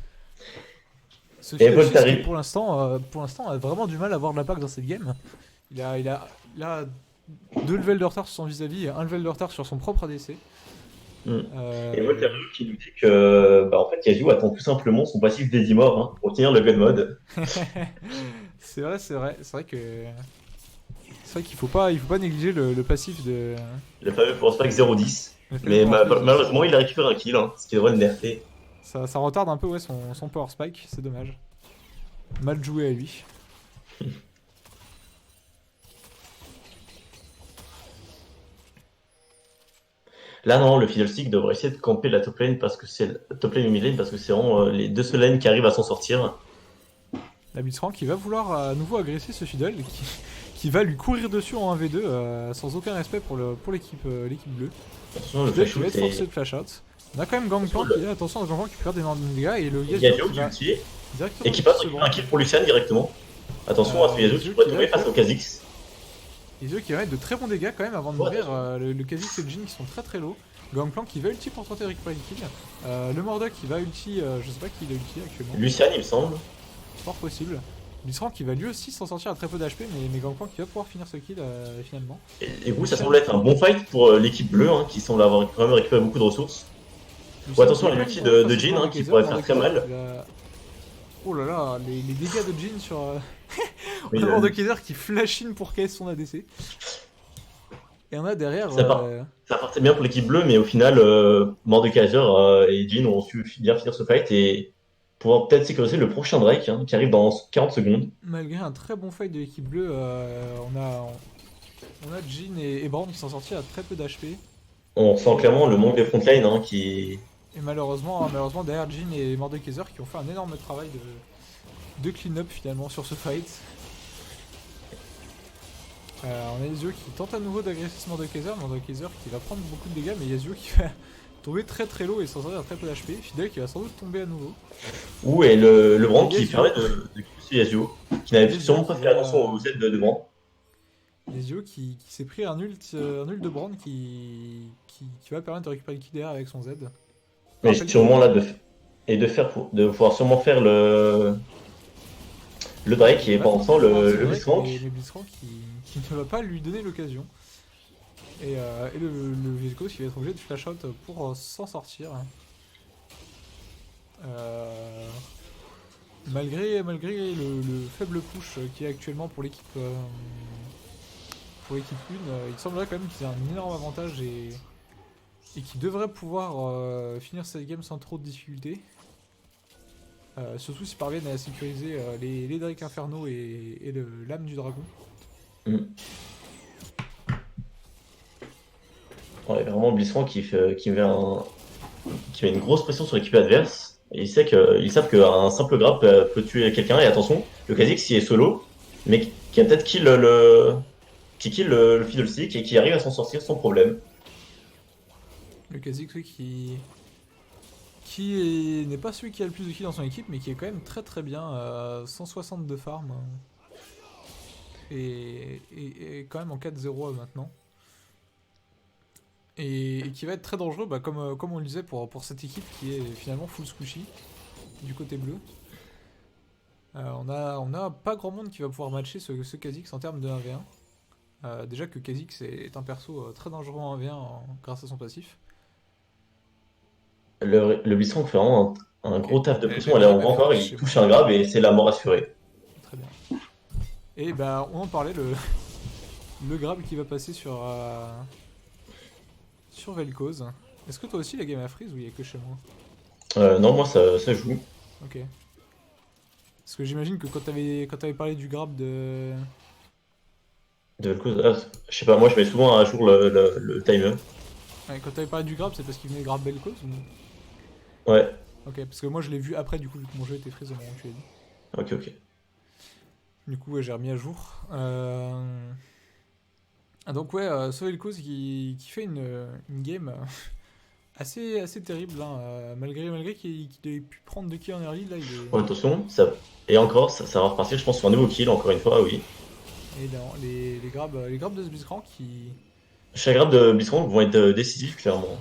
A: Ce qui pour l'instant a vraiment du mal à avoir de l'impact dans cette game. Il a 2 levels de retard sur son vis-à-vis et 1 level de retard sur son propre ADC.
B: Et Voltaire qui nous dit que en fait Yasuo attend tout simplement son passif Deadly Mort hein, pour tenir le gun mode.
A: C'est vrai qu'il faut pas négliger le passif de...
B: Le fameux Power Spike 0-10. Mais malheureusement il a récupéré un kill, hein, ce qui devrait le nerfer.
A: Ça retarde un peu ouais, son Power Spike, c'est dommage. Mal joué à lui.
B: Là non, le Fiddlestick devrait essayer de camper la top lane parce que c'est top lane et mid lane parce que c'est vraiment les deux seules lanes qui arrivent à s'en sortir.
A: La Blitzcrank qui va vouloir à nouveau agresser ce Fiddle qui va lui courir dessus en 1v2 sans aucun respect pour l'équipe bleue.
B: Attention, le
A: Fiddle qui va être forcé de flash out. On a quand même Gangplank qui est attention, Gangplank qui perd d'énormément de dégâts et le
B: Yasuo qui ulti.
A: Directement
B: Et qui passe
A: sur ce
B: récupérer un
A: brand.
B: kill pour Lucian directement. Attention à ce Yasuo qui
A: Yasuo
B: pourrait
A: qui
B: tomber
A: va
B: face au Kha'Zix.
A: Les yeux qui va mettre de très bons dégâts quand même avant de
B: Ouais,
A: mourir. Le Kha'Zix et le Jhin qui sont très très low. Gangplank qui va ulti pour tenter de récupérer le kill. Le Mordok qui va ulti, je sais pas qui il a ulti actuellement.
B: Lucian, il me semble.
A: Fort possible. Blitzcrank qui va lui aussi s'en sortir à très peu d'HP, mais Gangplank qui va pouvoir finir ce kill finalement.
B: Et du coup, ça semble être un bon fight pour l'équipe bleue, hein, qui semble avoir quand même récupéré beaucoup de ressources. Ou attention à l'ulti de Jhin, hein, qui pourrait faire très mal.
A: Oh là là, les dégâts de Jhin sur.
B: Oui,
A: On a Mordekaiser qui flash in pour KS son ADC. Et on a derrière.
B: Ça partait bien pour l'équipe bleue, mais au final, Mordekaiser et Jhin ont su bien finir ce fight et pouvoir peut-être sécuriser le prochain Drake, hein, qui arrive dans 40 secondes.
A: Malgré un très bon fight de l'équipe bleue, on a Jhin et Brand qui sont sortis à très peu d'HP.
B: On sent clairement le manque des frontlines, hein, qui...
A: Et malheureusement derrière Jhin et Mordekaiser qui ont fait un énorme travail de clean-up finalement sur ce fight. On a Yasuo qui tente à nouveau d'agresser ce Mordekaiser qui va prendre beaucoup de dégâts, mais Yasuo qui va tomber très très low et s'en sortir à très peu d'HP. Fidel qui va sans doute tomber à nouveau.
B: Ouh, et le Brand qui
A: Yasuo.
B: permet de kill Yasuo, qui n'avait sûrement pas fait attention au Z de Brand.
A: Yasuo qui s'est pris un ult de Brand qui va permettre de récupérer le kill derrière avec son Z.
B: Mais sûrement là, de pouvoir sûrement faire le Drake et pendant ce temps le Blitzcrank.
A: Mais Blitzcrank qui ne va pas lui donner l'occasion. Et le Vel'Koz qui va être obligé de flash out pour s'en sortir. Malgré le faible push qui est actuellement pour l'équipe 1, il semblerait quand même qu'ils aient un énorme avantage et qu'ils devraient pouvoir finir cette game sans trop de difficultés. Surtout s'ils parviennent à sécuriser les Drake Inferno et l'âme du dragon.
B: Ouais, vraiment Blitzcrank qui met une grosse pression sur l'équipe adverse. Et ils savent qu'un simple grab peut tuer quelqu'un. Et attention, le Kha'Zix il est solo, mais qui a peut-être kill le Fiddlestick et qui arrive à s'en sortir sans problème.
A: Le Kha'Zix qui n'est pas celui qui a le plus de kills dans son équipe, mais qui est quand même très très bien, 160 de farm. Et quand même en 4-0 maintenant. Et qui va être très dangereux, bah, comme on le disait pour cette équipe qui est finalement full squishy du côté bleu. On a pas grand monde qui va pouvoir matcher ce Kha'Zix en termes de 1v1. Déjà que Kha'Zix est un perso très dangereux en 1v1 grâce à son passif.
B: Le Blitzcrank fait vraiment un gros taf de pression.
A: le
B: Allez, on
A: grab
B: voit encore,
A: est
B: il touche un grab et c'est la mort assurée.
A: Très bien. Et bah on en parlait, le grab qui va passer sur Vel'Koz. Est-ce que toi aussi la game a freeze ou il y a que chez moi?
B: Non, moi ça joue.
A: Ok. Parce que j'imagine que quand t'avais parlé du grab de...
B: Je sais pas, moi je mets souvent à jour le timer.
A: Ouais, quand t'avais parlé du grab, c'est parce qu'il venait grab Vel'Koz ou...
B: Ouais,
A: Ok, parce que moi je l'ai vu après du coup, vu que mon jeu était freeze au moment où tu l'as dit.
B: ok.
A: Du coup, ouais, j'ai remis à jour. Donc ouais, ce Vel'Koz qui fait une game assez terrible, hein. Malgré qu'il ait pu prendre 2 kills en early, là il est...
B: Ouais, attention, et encore, ça va repartir, je pense, sur un nouveau kill, encore une fois, oui.
A: Et non, les grabs de ce Blitzcrank qui...
B: Chaque grab de Blitzcrank vont être décisifs, clairement.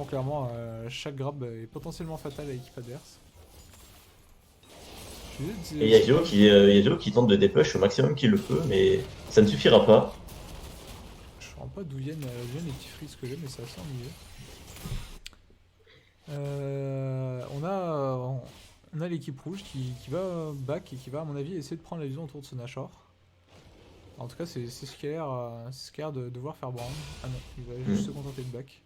A: Clairement, chaque grab est potentiellement fatal à l'équipe adverse.
B: Et Yasuo qui tente de dépush au maximum qu'il le peut, mais ça ne suffira pas.
A: Je sais pas d'où viennent les petits freezes que j'ai, mais c'est assez ennuyeux. On a l'équipe rouge qui va back et qui va, à mon avis, essayer de prendre la vision autour de ce Nashor. En tout cas, c'est ce qui a l'air de devoir faire Brown. Ah non, il va juste se contenter de back.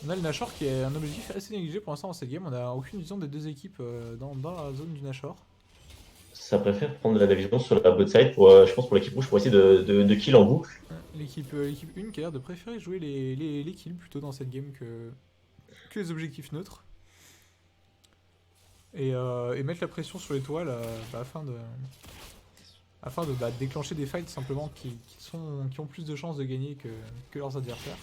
A: On a le Nashor qui est un objectif assez négligé pour l'instant dans cette game. On n'a aucune vision des deux équipes dans la zone du Nashor.
B: Ça préfère prendre la vision sur la bot side, je pense, pour l'équipe rouge, pour essayer de kill en boucle.
A: L'équipe 1 qui a l'air de préférer jouer les kills plutôt dans cette game que les objectifs neutres. Et mettre la pression sur l'étoile afin de déclencher des fights simplement qui ont plus de chances de gagner que leurs adversaires.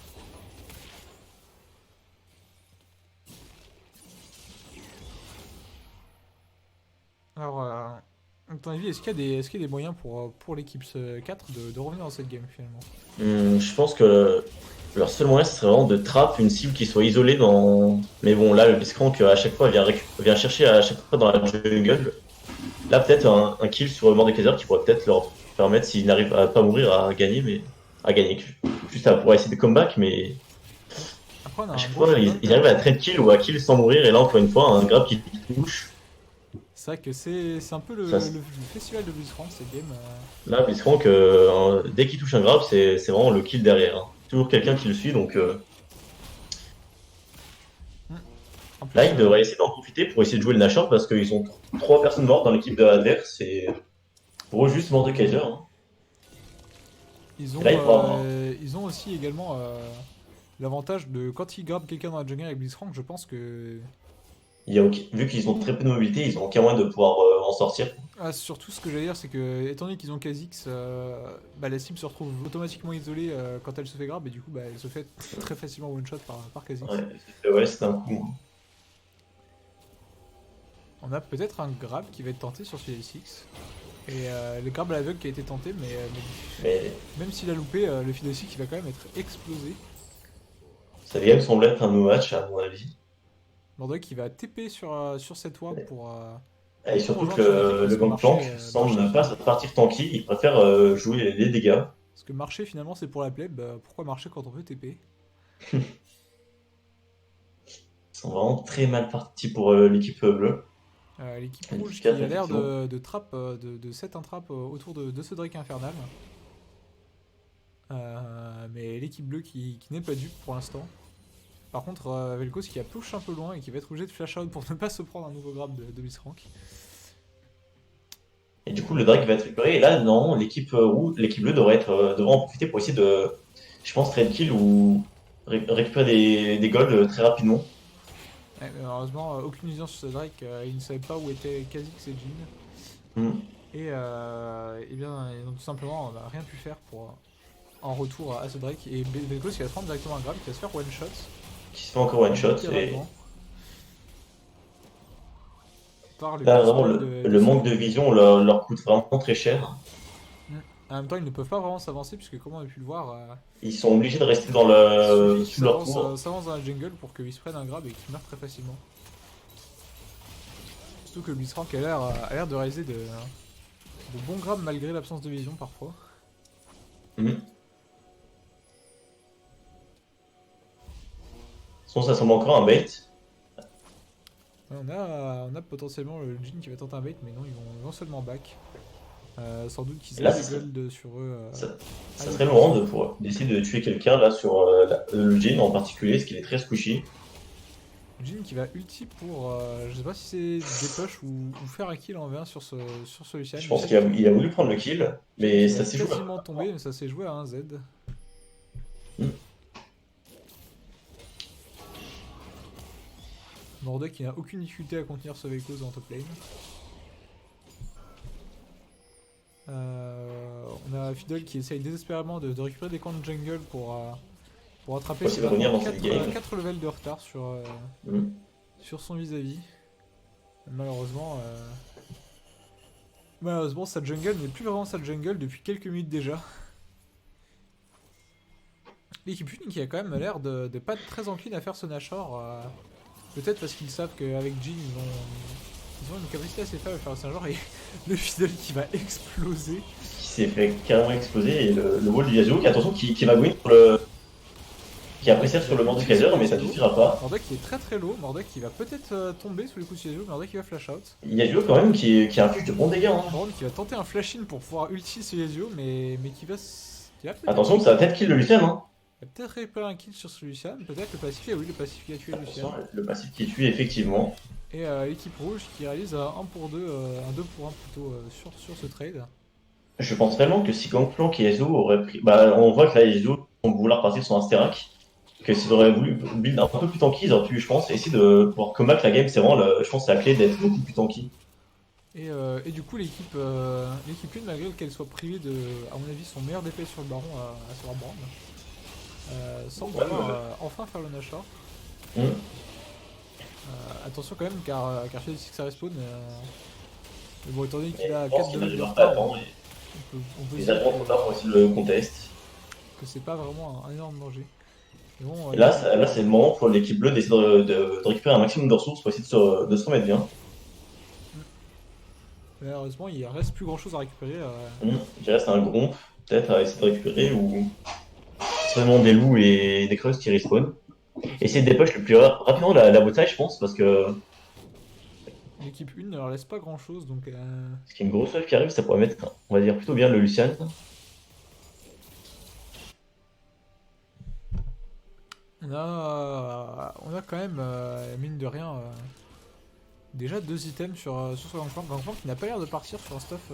A: Alors, à ton avis, est-ce qu'il y a des moyens pour l'équipe 4 de revenir dans cette game finalement?
B: Je pense que leur seul moyen, ce serait vraiment de trap une cible qui soit isolée dans. Mais bon, là, le Blitzcrank, à chaque fois, vient chercher à chaque fois dans la jungle. Là, peut-être un kill sur Mordekaiser qui pourrait peut-être leur permettre, s'ils n'arrivent à pas mourir, à gagner, mais. À gagner. Juste à pouvoir essayer de comeback, mais
A: Bon. Après, on a
B: à
A: un
B: chaque
A: gros
B: fois,
A: showdown
B: ils
A: quand
B: arrivent à
A: même.
B: trade kill ou à kill sans mourir, et là, encore une fois, un grab qui touche.
A: C'est vrai que c'est un peu
B: Ça,
A: le festival de Blitzcrank cette game.
B: là, Blitzcrank, dès qu'il touche un grab, c'est vraiment le kill derrière, hein. Toujours quelqu'un qui le suit, donc.
A: Hmm. En
B: Là,
A: plus,
B: ils devraient essayer d'en profiter pour essayer de jouer le Nashor parce qu'ils ont 3 personnes mortes dans l'équipe de l'adverse et pour eux, juste Mordekaiser, hein.
A: ils
B: Et
A: ont,
B: là,
A: ils ont aussi également l'avantage de quand ils grabent quelqu'un dans la jungle avec Blitzcrank, je pense que.
B: vu qu'ils ont très peu de mobilité, ils ont aucun moyen de pouvoir en sortir.
A: Ah, surtout, ce que j'allais dire, c'est que, étant donné qu'ils ont Kha'Zix, bah, la cible se retrouve automatiquement isolée quand elle se fait grab, et du coup, bah, elle se fait très facilement one-shot par Kha'Zix.
B: Ouais, c'est un coup, hein.
A: On a peut-être un grab qui va être tenté sur celui 6 et le grab à l'aveugle qui a été tenté,
B: Mais
A: même s'il a loupé, le fil 6 il va quand même être explosé.
B: cette game semble être un no match, à mon avis.
A: Mordok qui va TP sur cette ward
B: Et
A: pour
B: surtout
A: rejoindre son équipe
B: que
A: parce
B: le
A: que Marché,
B: Gangplank semble
A: Marché
B: ne pas
A: finalement.
B: partir tanky, il préfère jouer les dégâts.
A: Parce que Marché finalement c'est pour la plèbe, pourquoi marcher quand on peut TP?
B: Ils sont vraiment très mal partis pour l'équipe bleue.
A: L'équipe
B: L'équipe
A: rouge
B: 4,
A: qui a l'air
B: effectivement.
A: de trap, de set un trap autour de ce Drake infernal. Mais l'équipe bleue qui n'est pas dupe pour l'instant. Par contre, Vel'Koz qui a push un peu loin et qui va être obligé de flash out pour ne pas se prendre un nouveau grab de Blitzcrank.
B: Et du coup, le Drake va être récupéré. Et là, non, l'équipe bleue devrait en profiter pour essayer de, je pense, trade kill ou récupérer des golds très rapidement.
A: Ouais, mais malheureusement, aucune vision sur ce Drake, il ne savait pas où étaient Kha'Zix et Jhin.
B: Hmm.
A: Et bien, ils ont tout simplement rien pu faire pour en retour à ce Drake. Et Vel'Koz qui va se prendre directement un grab, qui va se faire one shot,
B: Qui se fait encore one shot. Et
A: littéralement, par le
B: là,
A: quick
B: vraiment,
A: spell
B: le
A: de ce
B: manque de
A: Vel'Koz.
B: vision leur coûte vraiment très cher.
A: Mm. En même temps, ils ne peuvent pas vraiment s'avancer, puisque comme on a pu le voir,
B: Ils sont obligés de rester
A: il suffit qu'ils
B: sous leur tour.
A: s'avancent dans la jungle pour qu'ils se prennent un grab et qu'ils meurent très facilement. Surtout que Blitzcrank a l'air de réaliser de bons grabs malgré l'absence de vision parfois.
B: Hmm. Sinon, ça semble encore un bait.
A: Ouais, on a potentiellement le Jhin qui va tenter un bait, mais non, ils vont seulement back. Sans doute
B: Et
A: qu'ils
B: là,
A: avaient des golds sur eux
B: ça-
A: à
B: ça serait le moment
A: l'époque.
B: d'essayer de tuer quelqu'un là sur le Jhin en particulier, ce qui est très squishy.
A: Jhin qui va ulti pour, je sais pas si c'est des push ou faire un kill en V1 sur ce Lucian.
B: Je pense qu'il a voulu prendre le kill,
A: Lucian
B: mais
A: qui va
B: ça s'est joué.
A: quasiment tomber, mais ça s'est joué à un Z.
B: Hmm.
A: Mordek qui n'a aucune difficulté à contenir ce Vel'Koz en top lane. On a Fiddle qui essaye désespérément de récupérer des camps de jungle pour attraper.
B: Essayer
A: C'est
B: de revenir
A: maintenant
B: dans cette game.
A: 4 levels de retard
B: Hmm.
A: sur son vis-à-vis. Malheureusement, malheureusement, sa jungle n'est plus vraiment sa jungle depuis quelques minutes déjà. L'équipe Unique qui a quand même l'air de pas être très encline à faire ce Nashor. Peut-être parce qu'ils savent qu'avec Jhin, ils ont une capacité assez faible à faire ce Nashor et le Fiddle qui va exploser.
B: Qui s'est fait carrément exploser et le wall du Yasuo qui, attention, qui va win qui a
A: Mordek
B: pressé
A: qui
B: sur
A: va
B: le
A: ulti
B: Mordekaiser,
A: sur
B: mais ça ne
A: Yasuo.
B: suffira pas.
A: Mordek qui est très très low. Mordek qui va peut-être tomber sous les coups de Yasuo. Mordek qui va flash out.
B: Yasuo quand même qui inflige de bons dégâts, hein.
A: Baron qui va tenter un flash in pour pouvoir ulti sur Yasuo, mais qui va peut-être
B: Attention, ça va peut-être kill le Lucian, hein.
A: il va peut-être récupérer un kill sur ce Lucian. Peut-être le passif. Et oui, le passif qui a tué Lucian.
B: Attention, le passif qui tue effectivement.
A: Et l'équipe rouge qui réalise un 1 pour 2, un 2 pour 1 plutôt sur ce trade.
B: Je pense vraiment que si Gangplank et Yasuo auraient pris. Bah, on voit que là, Yasuo vont vouloir partir sur un Sterak. Que s'ils auraient voulu build un peu plus tanky, ils auraient pu, je pense, essayer de pouvoir combattre la game. C'est vraiment, je pense, c'est la clé d'être beaucoup plus tanky.
A: Et du coup, l'équipe 1, malgré qu'elle soit privée de, à mon avis, son meilleur DPS sur le baron à savoir Brand, semble
B: Ouais,
A: pouvoir enfin faire le Nashor.
B: Hmm.
A: Attention quand même, car chez les Six ça respawn. Mais bon, étant donné
B: Mais
A: qu'il a
B: je pense
A: 4
B: qu'il
A: de
B: n'arrivera pas à
A: retard,
B: temps.
A: on peut se
B: Les
A: dire
B: arguments trop tard pour essayer de le contest.
A: que c'est pas vraiment un énorme danger. Mais bon,
B: Et là, là c'est le moment pour l'équipe bleue d'essayer de récupérer un maximum de ressources pour essayer de se remettre bien.
A: malheureusement, il reste plus grand chose à récupérer.
B: Il reste un gromp, peut-être, à essayer de récupérer, ou seulement des loups et des creuses qui respawn. Essayer de dépêcher le plus rapidement la bataille, je pense, parce que
A: L'équipe 1 ne leur laisse pas grand chose, donc
B: parce qu'il y a une grosse wave qui arrive, ça pourrait mettre, on va dire, plutôt bien le Lucian.
A: on a quand même, mine de rien, déjà 2 items sur ce Gangplank. Gangplank qui n'a pas l'air de partir sur un stuff.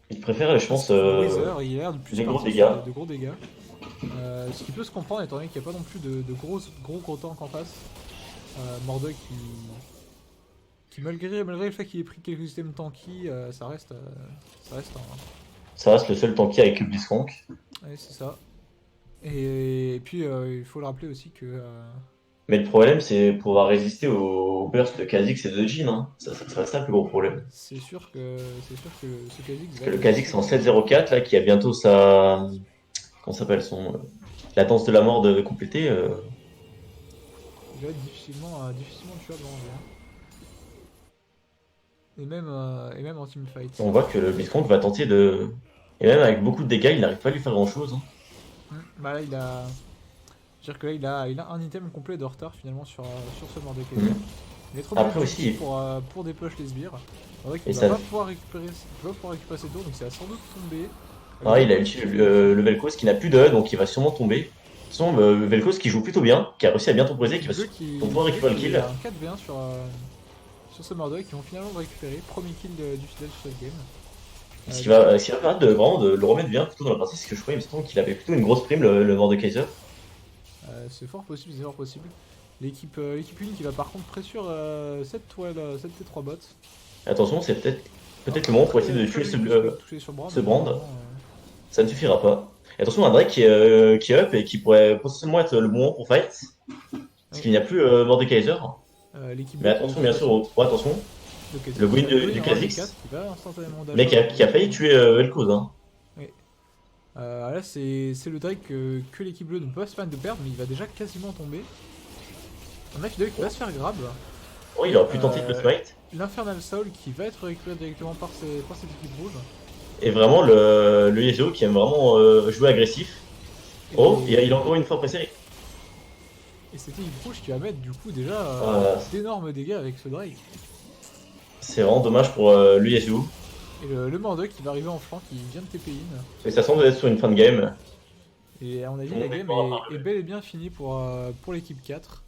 B: Il préfère, je pense,
A: Wither, il a l'air de plus
B: les gros
A: partir
B: dégâts.
A: sur de gros dégâts. Ce qui peut se comprendre étant donné qu'il n'y a pas non plus de gros tanks en face. Mordok qui malgré le fait qu'il ait pris quelques items tanky, ça reste un.
B: Ça reste le seul tanky avec le Blitzcrank.
A: Ouais, c'est ça. Et puis il faut le rappeler aussi que.
B: Mais le problème, c'est pouvoir résister au burst de Kha'Zix et de Jhin. Hein. Ça reste ça le plus gros problème.
A: C'est sûr que ce Kha'Zix
B: Parce
A: va
B: que le
A: être
B: Kha'Zix en 7-0-4, là, qui a bientôt sa. Comment s'appelle son. La danse de la mort de compléter.
A: il va être difficilement tuable en vrai. Et même en teamfight.
B: On voit que le Blitzcrank va tenter de. Et même avec beaucoup de dégâts, il n'arrive pas à lui faire grand chose. Hein.
A: Bah là, il a. Je veux dire que là, il a un item complet de retard finalement sur ce Mordekaiser.
B: Mhm.
A: Il est trop
B: Après
A: obligé
B: aussi,
A: pour dépush les sbires. C'est vrai qu'il
B: et
A: va
B: ça.
A: pas pouvoir récupérer ses tours, donc ça va sans doute tomber.
B: Ah, il a ulti le Vel'Koz qui n'a plus de E, donc il va sûrement tomber. De toute façon, le Vel'Koz qui joue plutôt bien, qui a réussi à bien temporiser, qui va pouvoir récupérer le
A: Il
B: kill.
A: a un 4v1 sur ce Mordek qui vont finalement le récupérer. Premier kill du fidèle sur cette game.
B: Ce qui va permettre de, vraiment de le remettre bien plutôt dans la partie, c'est que je crois, il me semble qu'il avait plutôt une grosse prime, le Mordekaiser.
A: C'est fort possible, c'est fort possible. L'équipe 1 qui va par contre pressure cette toile, cette T3 bot.
B: Attention, c'est peut-être le moment pour essayer de tuer ce Brand. Ça ne suffira pas. Et attention, un Drake qui est up et qui pourrait potentiellement être le bon moment pour fight. Parce qu'il n'y a plus Mordekaiser. Mais attention, bien sûr, attention. Le Gwyn du Kha'Zix. Mais qui a failli tuer Vel'Koz. Hein.
A: Oui. Là, c'est le Drake que l'équipe bleue ne peut pas se permettre de perdre, mais il va déjà quasiment tomber. On a Fidel qui va se faire grab.
B: Oh, il aurait pu tenter de le smite.
A: L'Infernal Soul qui va être récupéré directement par cette équipe rouge.
B: Et vraiment, le Yasuo qui aime vraiment jouer agressif. Oh, il a encore une fois pressé.
A: Et c'était une rouge qui va mettre du coup déjà d'énormes dégâts avec ce Drake.
B: C'est vraiment dommage pour le Yasuo.
A: Et le Mordok qui va arriver en flanc qui vient de TP in.
B: Et ça semble être sur une fin de game.
A: Et à mon avis, la game est bel et bien finie pour l'équipe 4.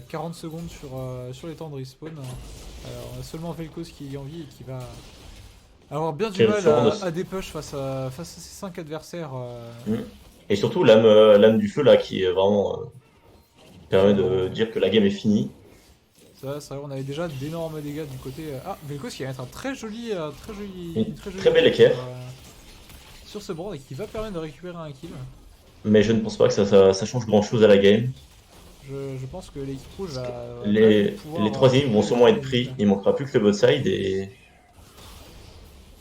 A: 40 secondes sur les temps de respawn. On a seulement Vel'Koz qui est en vie et qui va avoir bien du mal à dépush face à ces 5 adversaires.
B: Et surtout l'âme du feu là qui est vraiment permet de dire que la game est finie.
A: Ça, on avait déjà d'énormes dégâts du côté. Ah, Vel'Koz qui va mettre un très joli
B: très bel équerre
A: sur ce board et qui va permettre de récupérer un kill.
B: Mais je ne pense pas que ça change grand chose à la game.
A: Je pense que l'équipe rouge va.
B: Les 3 équipes vont sûrement être pris. Il manquera plus que le bot side et.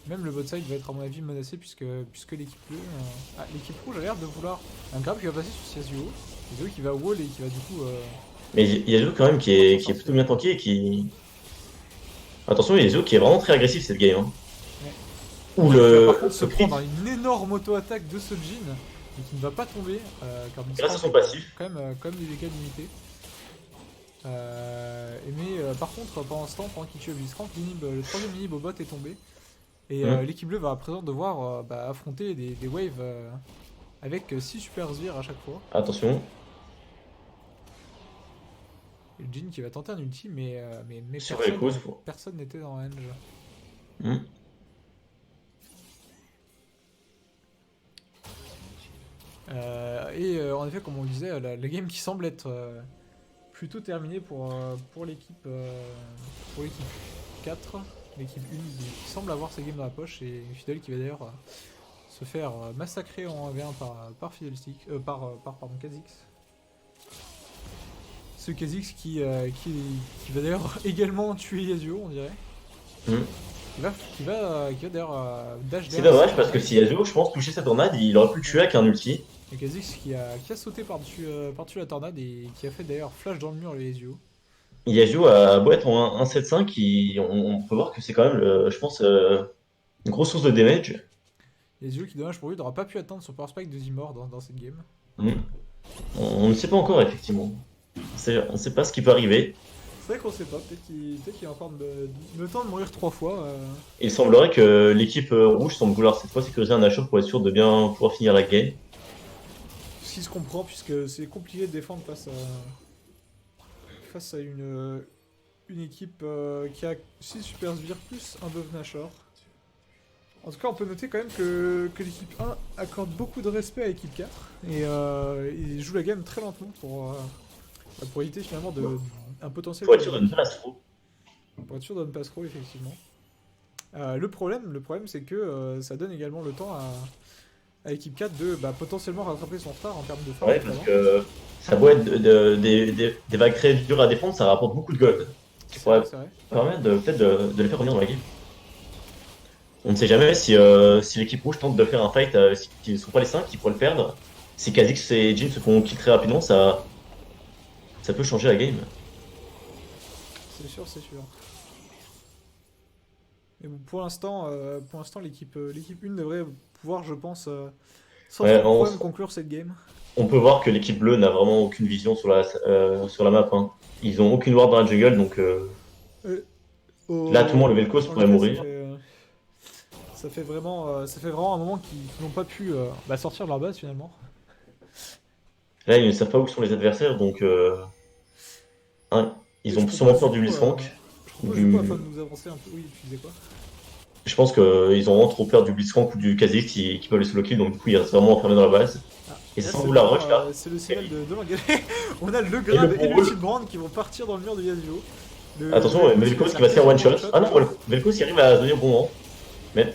A: Même le bot side va être à mon avis menacé puisque l'équipe bleue. L'équipe rouge a l'air de vouloir un grab qui va passer sur Yasuo. Yasuo qui va wall et qui va du coup.
B: Mais Yasuo quand même qui est plutôt bien tanké et qui. Attention, Yasuo qui est vraiment très agressif cette game. Hein.
A: Ouais.
B: Ou le.
A: Par contre se prendre une énorme auto-attaque de ce Jhin et qui ne va pas tomber. Car
B: grâce à son passif.
A: Quand même des dégâts limités. Mais par contre, pendant ce temps, pendant qu'il tue Blitzcrank, le troisième inhib au bot est tombé. Et l'équipe bleue va à présent devoir affronter des waves avec 6 super sbires à chaque fois.
B: Attention.
A: Et le Jhin qui va tenter un ulti, mais personne n'était dans range. En effet, comme on le disait, la game qui semble être plutôt terminée pour l'équipe 4, l'équipe 1 qui semble avoir sa game dans la poche, et Fidel qui va d'ailleurs se faire massacrer en 1v1 par Kha'Zix. Ce Kha'Zix qui va d'ailleurs également tuer Yasuo, on dirait. qui va d'ailleurs dash
B: C'est
A: derrière
B: dommage
A: cette
B: parce que
A: tornade.
B: si Yasuo, je pense, touchait sa tornade, il aurait pu le tuer avec un ulti.
A: Et Kha'Zix qui a sauté par-dessus la tornade et qui a fait d'ailleurs flash dans le mur les yeux.
B: Yasuo a beau être en 1-7-5, on peut voir que c'est quand même, je pense, une grosse source de damage.
A: Les yeux qui, dommage pour lui, n'aura pas pu atteindre son power spike de Zimor dans cette game.
B: Mm. On ne sait pas encore, effectivement. On ne sait pas ce qui peut arriver.
A: C'est vrai qu'on sait pas, peut-être qu'il a encore le temps de mourir 3 fois.
B: Il semblerait que l'équipe rouge semble vouloir cette fois sécuriser un achat pour être sûr de bien pouvoir finir la game.
A: Ce qui se comprend, puisque c'est compliqué de défendre face à une équipe qui a 6 super sbires plus un buff Nashor. En tout cas, on peut noter quand même que l'équipe 1 accorde beaucoup de respect à l'équipe 4 et il joue la game très lentement pour éviter finalement un potentiel.
B: Pour être sûr de ne pas la throw.
A: Pour être sûr de ne pas trop, effectivement. Le problème c'est que ça donne également le temps à l'équipe 4 de potentiellement rattraper son retard en termes de farm.
B: Ouais, parce que ça doit être des vagues très dures à défendre, ça rapporte beaucoup de gold. Qui pourrait
A: C'est vrai.
B: permettre peut-être de les faire revenir dans la game. On ne sait jamais si l'équipe rouge tente de faire un fight, s'ils ne sont pas les 5 qui pourraient le perdre. Si Kha'Zix et Jhin se font kill très rapidement, ça peut changer la game.
A: C'est sûr, c'est sûr. Mais bon, pour l'instant, l'équipe 1 devrait pouvoir, je pense, sans
B: Ouais,
A: trop de problème, conclure cette game.
B: on peut voir que l'équipe bleue n'a vraiment aucune vision sur la map. Hein. Ils ont aucune ward dans la jungle, donc là tout le monde level coast pourrait mourir.
A: Ça fait vraiment un moment qu'ils n'ont pas pu sortir de leur base finalement.
B: Là ils ne savent pas où sont les adversaires, donc hein, ils ont sûrement peur du Blitzcrank.
A: Je propose du coup, afin de nous avancer un peu. Oui, tu disais quoi?
B: Je pense qu'ils ont vraiment trop peur du Blitzcrank ou du Kha'Zix qui peuvent les solo kill, donc du coup ils restent vraiment enfermés dans la base. Et
A: là,
B: sans vouloir rush là.
A: C'est le signal de l'engalé. On a le grab et le brand qui vont partir dans le mur de Yasuo.
B: Attention, Vel'Koz qui va se faire one shot. Ah non, Vel'Koz qui arrive à se donner au bon moment. Mais.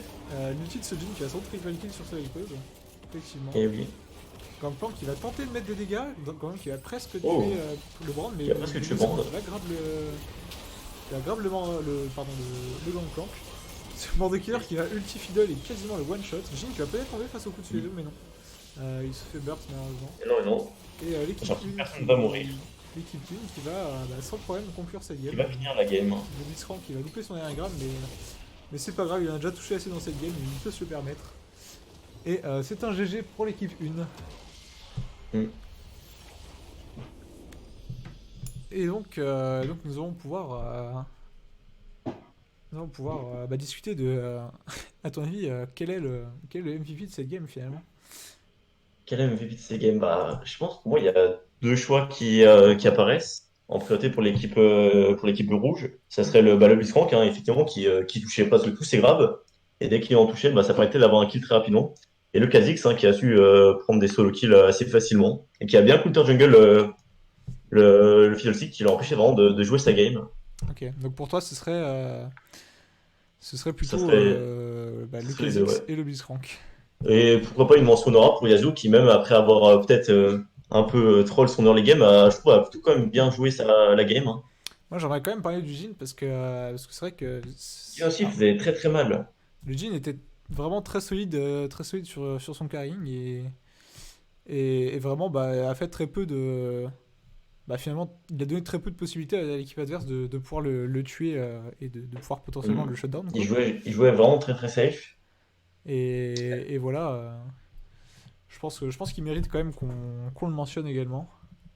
A: L'ulti de ce Jhin qui va sans triple kill sur ce Vel'Koz. Effectivement.
B: Et oui.
A: Gangplank qui va tenter de mettre des dégâts, Gangplank qui va presque tuer le brand, mais
B: il va presque tuer Brand.
A: Il va grab le Gangplank. Ce Border Killer qui va ulti Fiddle et quasiment le one shot. Jhin qui va peut-être tomber face au coup de Fiddle, mais non. Il se fait burst malheureusement.
B: Non.
A: Et l'équipe 1
B: personne ne va mourir.
A: L'équipe 1 qui va sans problème conclure cette game.
B: Il va finir la game.
A: Le Blitzcrank qui va louper son dernier grab, mais c'est pas grave, il en a déjà touché assez dans cette game, il peut se le permettre. Et c'est un GG pour l'équipe 1. Et donc nous allons pouvoir discuter de, à ton avis, quel est le MVP de cette game finalement?
B: Quel est le MVP de ces games? Bah, je pense que pour moi, il y a deux choix qui apparaissent en priorité pour l'équipe rouge. Ça serait le Blitzcrank, hein, effectivement, qui touchait pas tout ses grabs. Et dès qu'il en touchait, bah, ça permettait d'avoir un kill très rapidement. Et le Kha'Zix, hein, qui a su prendre des solo kills assez facilement. Et qui a bien counter jungle le Fiddlestick, qui l'a empêché vraiment de jouer sa game.
A: Ok, donc pour toi, ce serait plutôt le Kha'Zix et le Blitzcrank.
B: Et pourquoi pas une mention honorable pour Yasuo qui, même après avoir peut-être un peu troll son early game, je trouve a plutôt quand même bien joué la game. Hein.
A: Moi j'aimerais quand même parler du Jhin parce que c'est vrai que.
B: Il aussi faisait très très mal.
A: Le Jhin était vraiment très solide sur son carrying et vraiment a fait très peu de. Finalement, il a donné très peu de possibilités à l'équipe adverse de pouvoir le tuer et de pouvoir potentiellement le shutdown.
B: Il jouait vraiment très très safe.
A: Et voilà, je pense qu'il mérite quand même qu'on le mentionne également.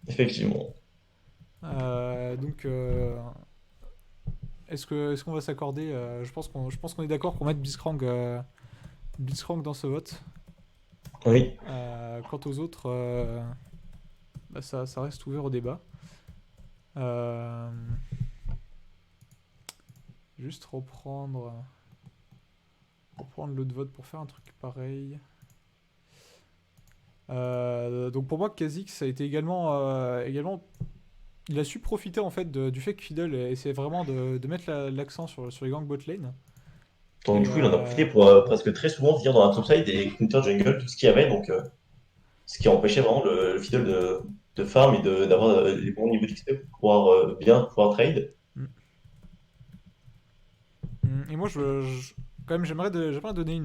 B: Effectivement.
A: Donc, est-ce qu'on va s'accorder je pense qu'on est d'accord pour mettre Blitzcrank dans ce vote.
B: Oui.
A: Quant aux autres, ça reste ouvert au débat. Juste reprendre l'autre vote pour faire un truc pareil. Donc pour moi, Kha'Zix a été également, il a su profiter en fait du fait que Fiddle essaie vraiment de mettre l'accent sur les gangs bot lane.
B: Donc du coup, il en a profité pour presque très souvent venir dans la topside et counter jungle, tout ce qu'il y avait, donc ce qui empêchait vraiment le Fiddle de farm et d'avoir les bons niveaux d'XP pour pouvoir bien pouvoir trade.
A: Et moi, quand même, j'aimerais donner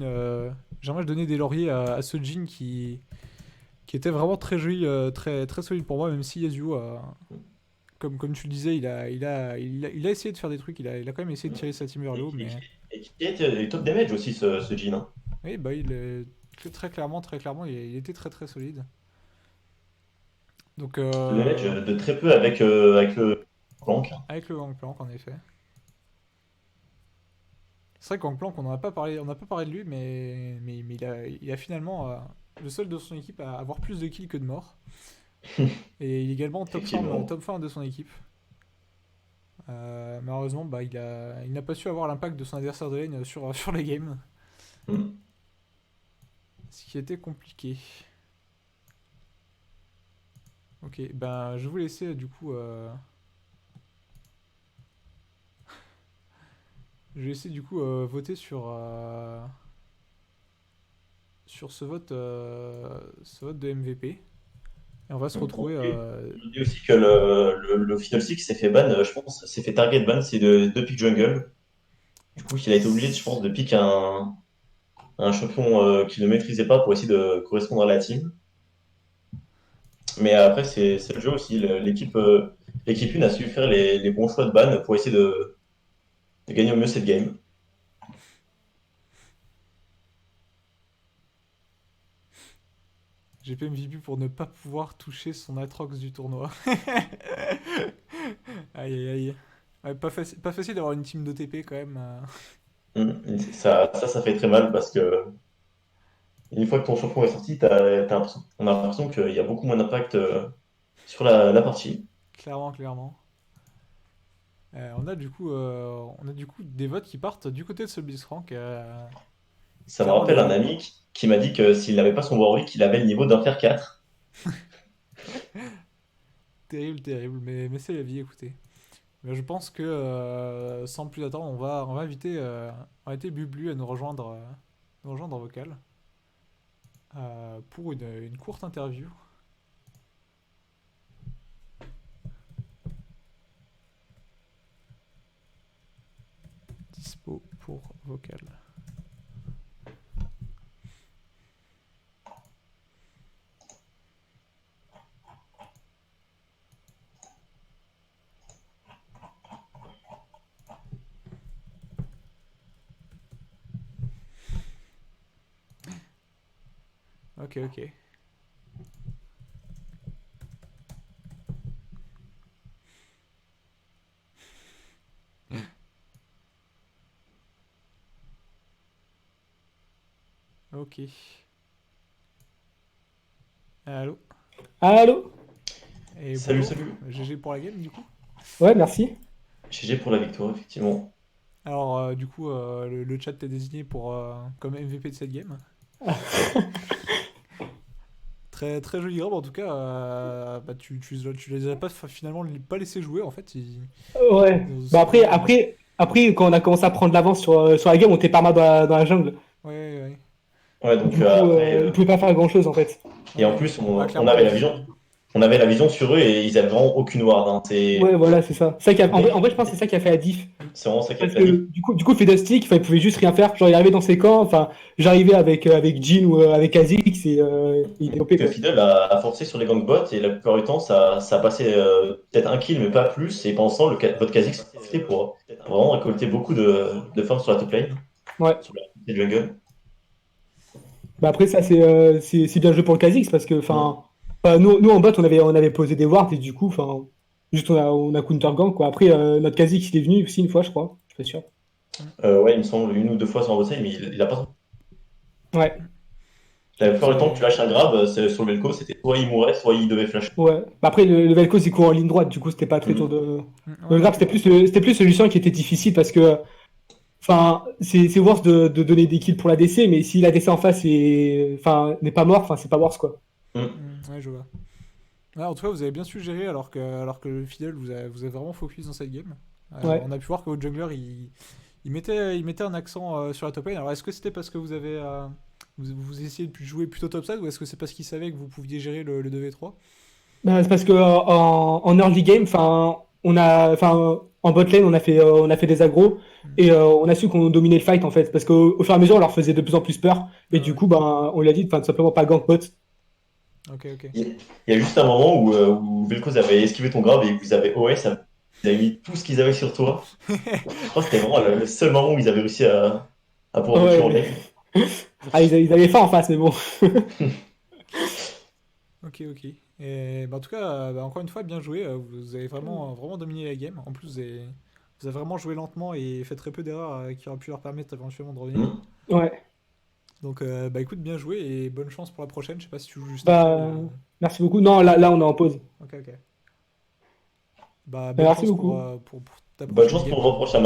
A: j'aimerais donner des lauriers à ce Jhin qui était vraiment très joli, très, très solide pour moi, même si Yasuo comme tu le disais, il a essayé de faire des trucs, il a quand même essayé de tirer sa team vers le
B: Et,
A: haut,
B: et,
A: mais
B: et qui était top damage aussi, ce Jhin, hein.
A: oui, bah, il est très clairement, il était très très solide. Donc,
B: Top damage de très peu avec le Planck.
A: avec le Gangplank, en effet. C'est vrai que Gangplank, on n'a pas parlé de lui, mais il a finalement le seul de son équipe à avoir plus de kills que de morts. Et il est également
B: Effectivement.
A: top farm de son équipe. Malheureusement, bah, il n'a pas su avoir l'impact de son adversaire de lane sur les games.
B: Mm.
A: Ce qui était compliqué. Ok, ben je vais vous laisser du coup. Je vais essayer du coup voter sur ce vote de MVP. Et on va se retrouver.
B: On dit aussi que le Fiddle Six s'est fait ban, je pense, s'est fait target ban, c'est de pick jungle. Du coup, il a été obligé, je pense, de pick un champion qu'il ne maîtrisait pas pour essayer de correspondre à la team. Mais après, c'est le jeu aussi. L'équipe 1 a su faire les bons choix de ban pour essayer de gagner au mieux cette game.
A: GP MVP pour ne pas pouvoir toucher son Atrox du tournoi. Aïe aïe aïe. Ouais, pas facile d'avoir une team d'OTP quand même.
B: Ça fait très mal parce que une fois que ton champion est sorti, on a l'impression qu'il y a beaucoup moins d'impact sur la partie.
A: Clairement, clairement. On a du coup des votes qui partent du côté de ce Blitzcrank.
B: Ça me
A: Clairement
B: rappelle un
A: des.
B: ami qui m'a dit que s'il n'avait pas son Warwick, il avait le niveau d'un fer 4.
A: Terrible, terrible. Mais c'est la vie, écoutez. Mais je pense que sans plus attendre, on va inviter Bublu à nous rejoindre en vocal pour une courte interview. Dispo pour vocal. Ok, ok. Ok. Allô?
C: Allô?
A: Et
B: Salut,
A: bonjour.
B: salut.
A: GG pour la game, du coup.
C: Ouais, merci.
B: GG pour la victoire, effectivement.
A: Alors, du coup, le chat t'a désigné comme MVP de cette game. Très, très joli grab, en tout cas. Bah, tu les as pas finalement pas laissé jouer, en fait.
C: Ouais.
A: Ils ont
C: Bah après,
A: simplement.
C: après, quand on a commencé à prendre l'avance sur la game, on était pas mal dans la jungle.
A: Ouais, ouais.
B: Ouais, donc
C: Du coup,
B: après,
C: ils pouvaient pas faire grand-chose en fait.
B: et en
A: Ouais.
B: plus,
A: Bah,
B: on
A: clairement,
B: avait la vision. On avait la vision sur eux et ils avaient vraiment aucune ward, hein.
C: Ouais, voilà, c'est ça. En vrai, je pense que c'est ça qui a fait la diff.
B: C'est vraiment ça qui a
C: Parce
B: fait la diff.
C: que du coup, Fiddlestick, enfin, il pouvait juste rien faire. Genre, il arrivait dans ses camps, enfin, j'arrivais avec Jhin ou avec Kha'Zix et il était OP
B: Que
C: quoi.
B: Fiddle a forcé sur les gangbots et la plupart du temps, ça passait peut-être un kill, mais pas plus. Et pendant ce temps, votre Kha'Zix profitait pour vraiment récolter beaucoup de farm sur la top lane,
C: Ouais.
B: sur la jungle.
C: Bah après, ça, c'est bien joué pour le Kha'Zix parce que,
B: Mm.
C: nous en bot, on avait posé des wards et du coup, enfin, juste on a counter gank quoi. Après, notre Kha'Zix, il est venu aussi une fois, je crois. Je suis pas sûr.
B: Ouais, il me semble une ou deux fois sur un bot side, mais il a pas.
C: Ouais.
B: La plupart du temps que tu
A: C'est.
B: lâches un grab, sur le Velko, c'était soit il mourait, soit il devait flash.
C: Ouais. Bah après, le Vel'Koz, il court en ligne droite, du coup, c'était pas très tour
B: Mm.
C: de. Le
A: Ouais,
C: grab, c'était plus le Lucien qui était difficile parce que, enfin, c'est worse de donner des kills pour la DC, mais si la DC en face n'est pas mort, enfin, c'est pas worse, quoi.
B: Mm.
A: ouais, je vois. Ouais, en tout cas, vous avez bien su gérer alors que le Fidel vous a vraiment focus dans cette game.
C: Ouais.
A: On a pu voir que votre jungler il mettait un accent sur la top lane. Alors est-ce que c'était parce que vous essayez de jouer plutôt top side ou est-ce que c'est parce qu'il savait que vous pouviez gérer le 2v3?
C: Bah, c'est parce que en early game, enfin, enfin, en bot lane, on a fait des agros et on a su qu'on dominait le fight en fait, parce qu'au fur et à mesure, on leur faisait de plus en plus peur. Et du coup, ben, on lui a dit, enfin, tout simplement pas gank bot.
A: Ok, ok.
B: Il y a juste un moment où Vel'Koz avait esquivé ton grave et vous avez OS, ils avaient mis tout ce qu'ils avaient sur toi. Je crois que c'était vraiment le seul moment où ils avaient réussi à pouvoir te tuer
C: Ouais,
B: en
C: mais...
B: lane.
C: Ah, ils avaient faim en face, mais bon.
A: Ok, ok. Et bah, en tout cas, encore une fois, bien joué. Vous avez vraiment dominé la game. En plus, vous avez vraiment joué lentement et fait très peu d'erreurs qui auraient pu leur permettre éventuellement de revenir.
B: Hmm.
C: Ouais.
A: Donc, bah écoute, bien joué et bonne chance pour la prochaine. Je sais pas si tu joues juste après
C: Bah,
A: ou.
C: merci beaucoup. Non, là, on est en pause.
A: Ok, ok. Bah, bonne
C: Merci
A: chance
C: beaucoup.
A: pour ta
B: Bonne
A: prochaine
B: chance
A: game.
B: pour vos prochains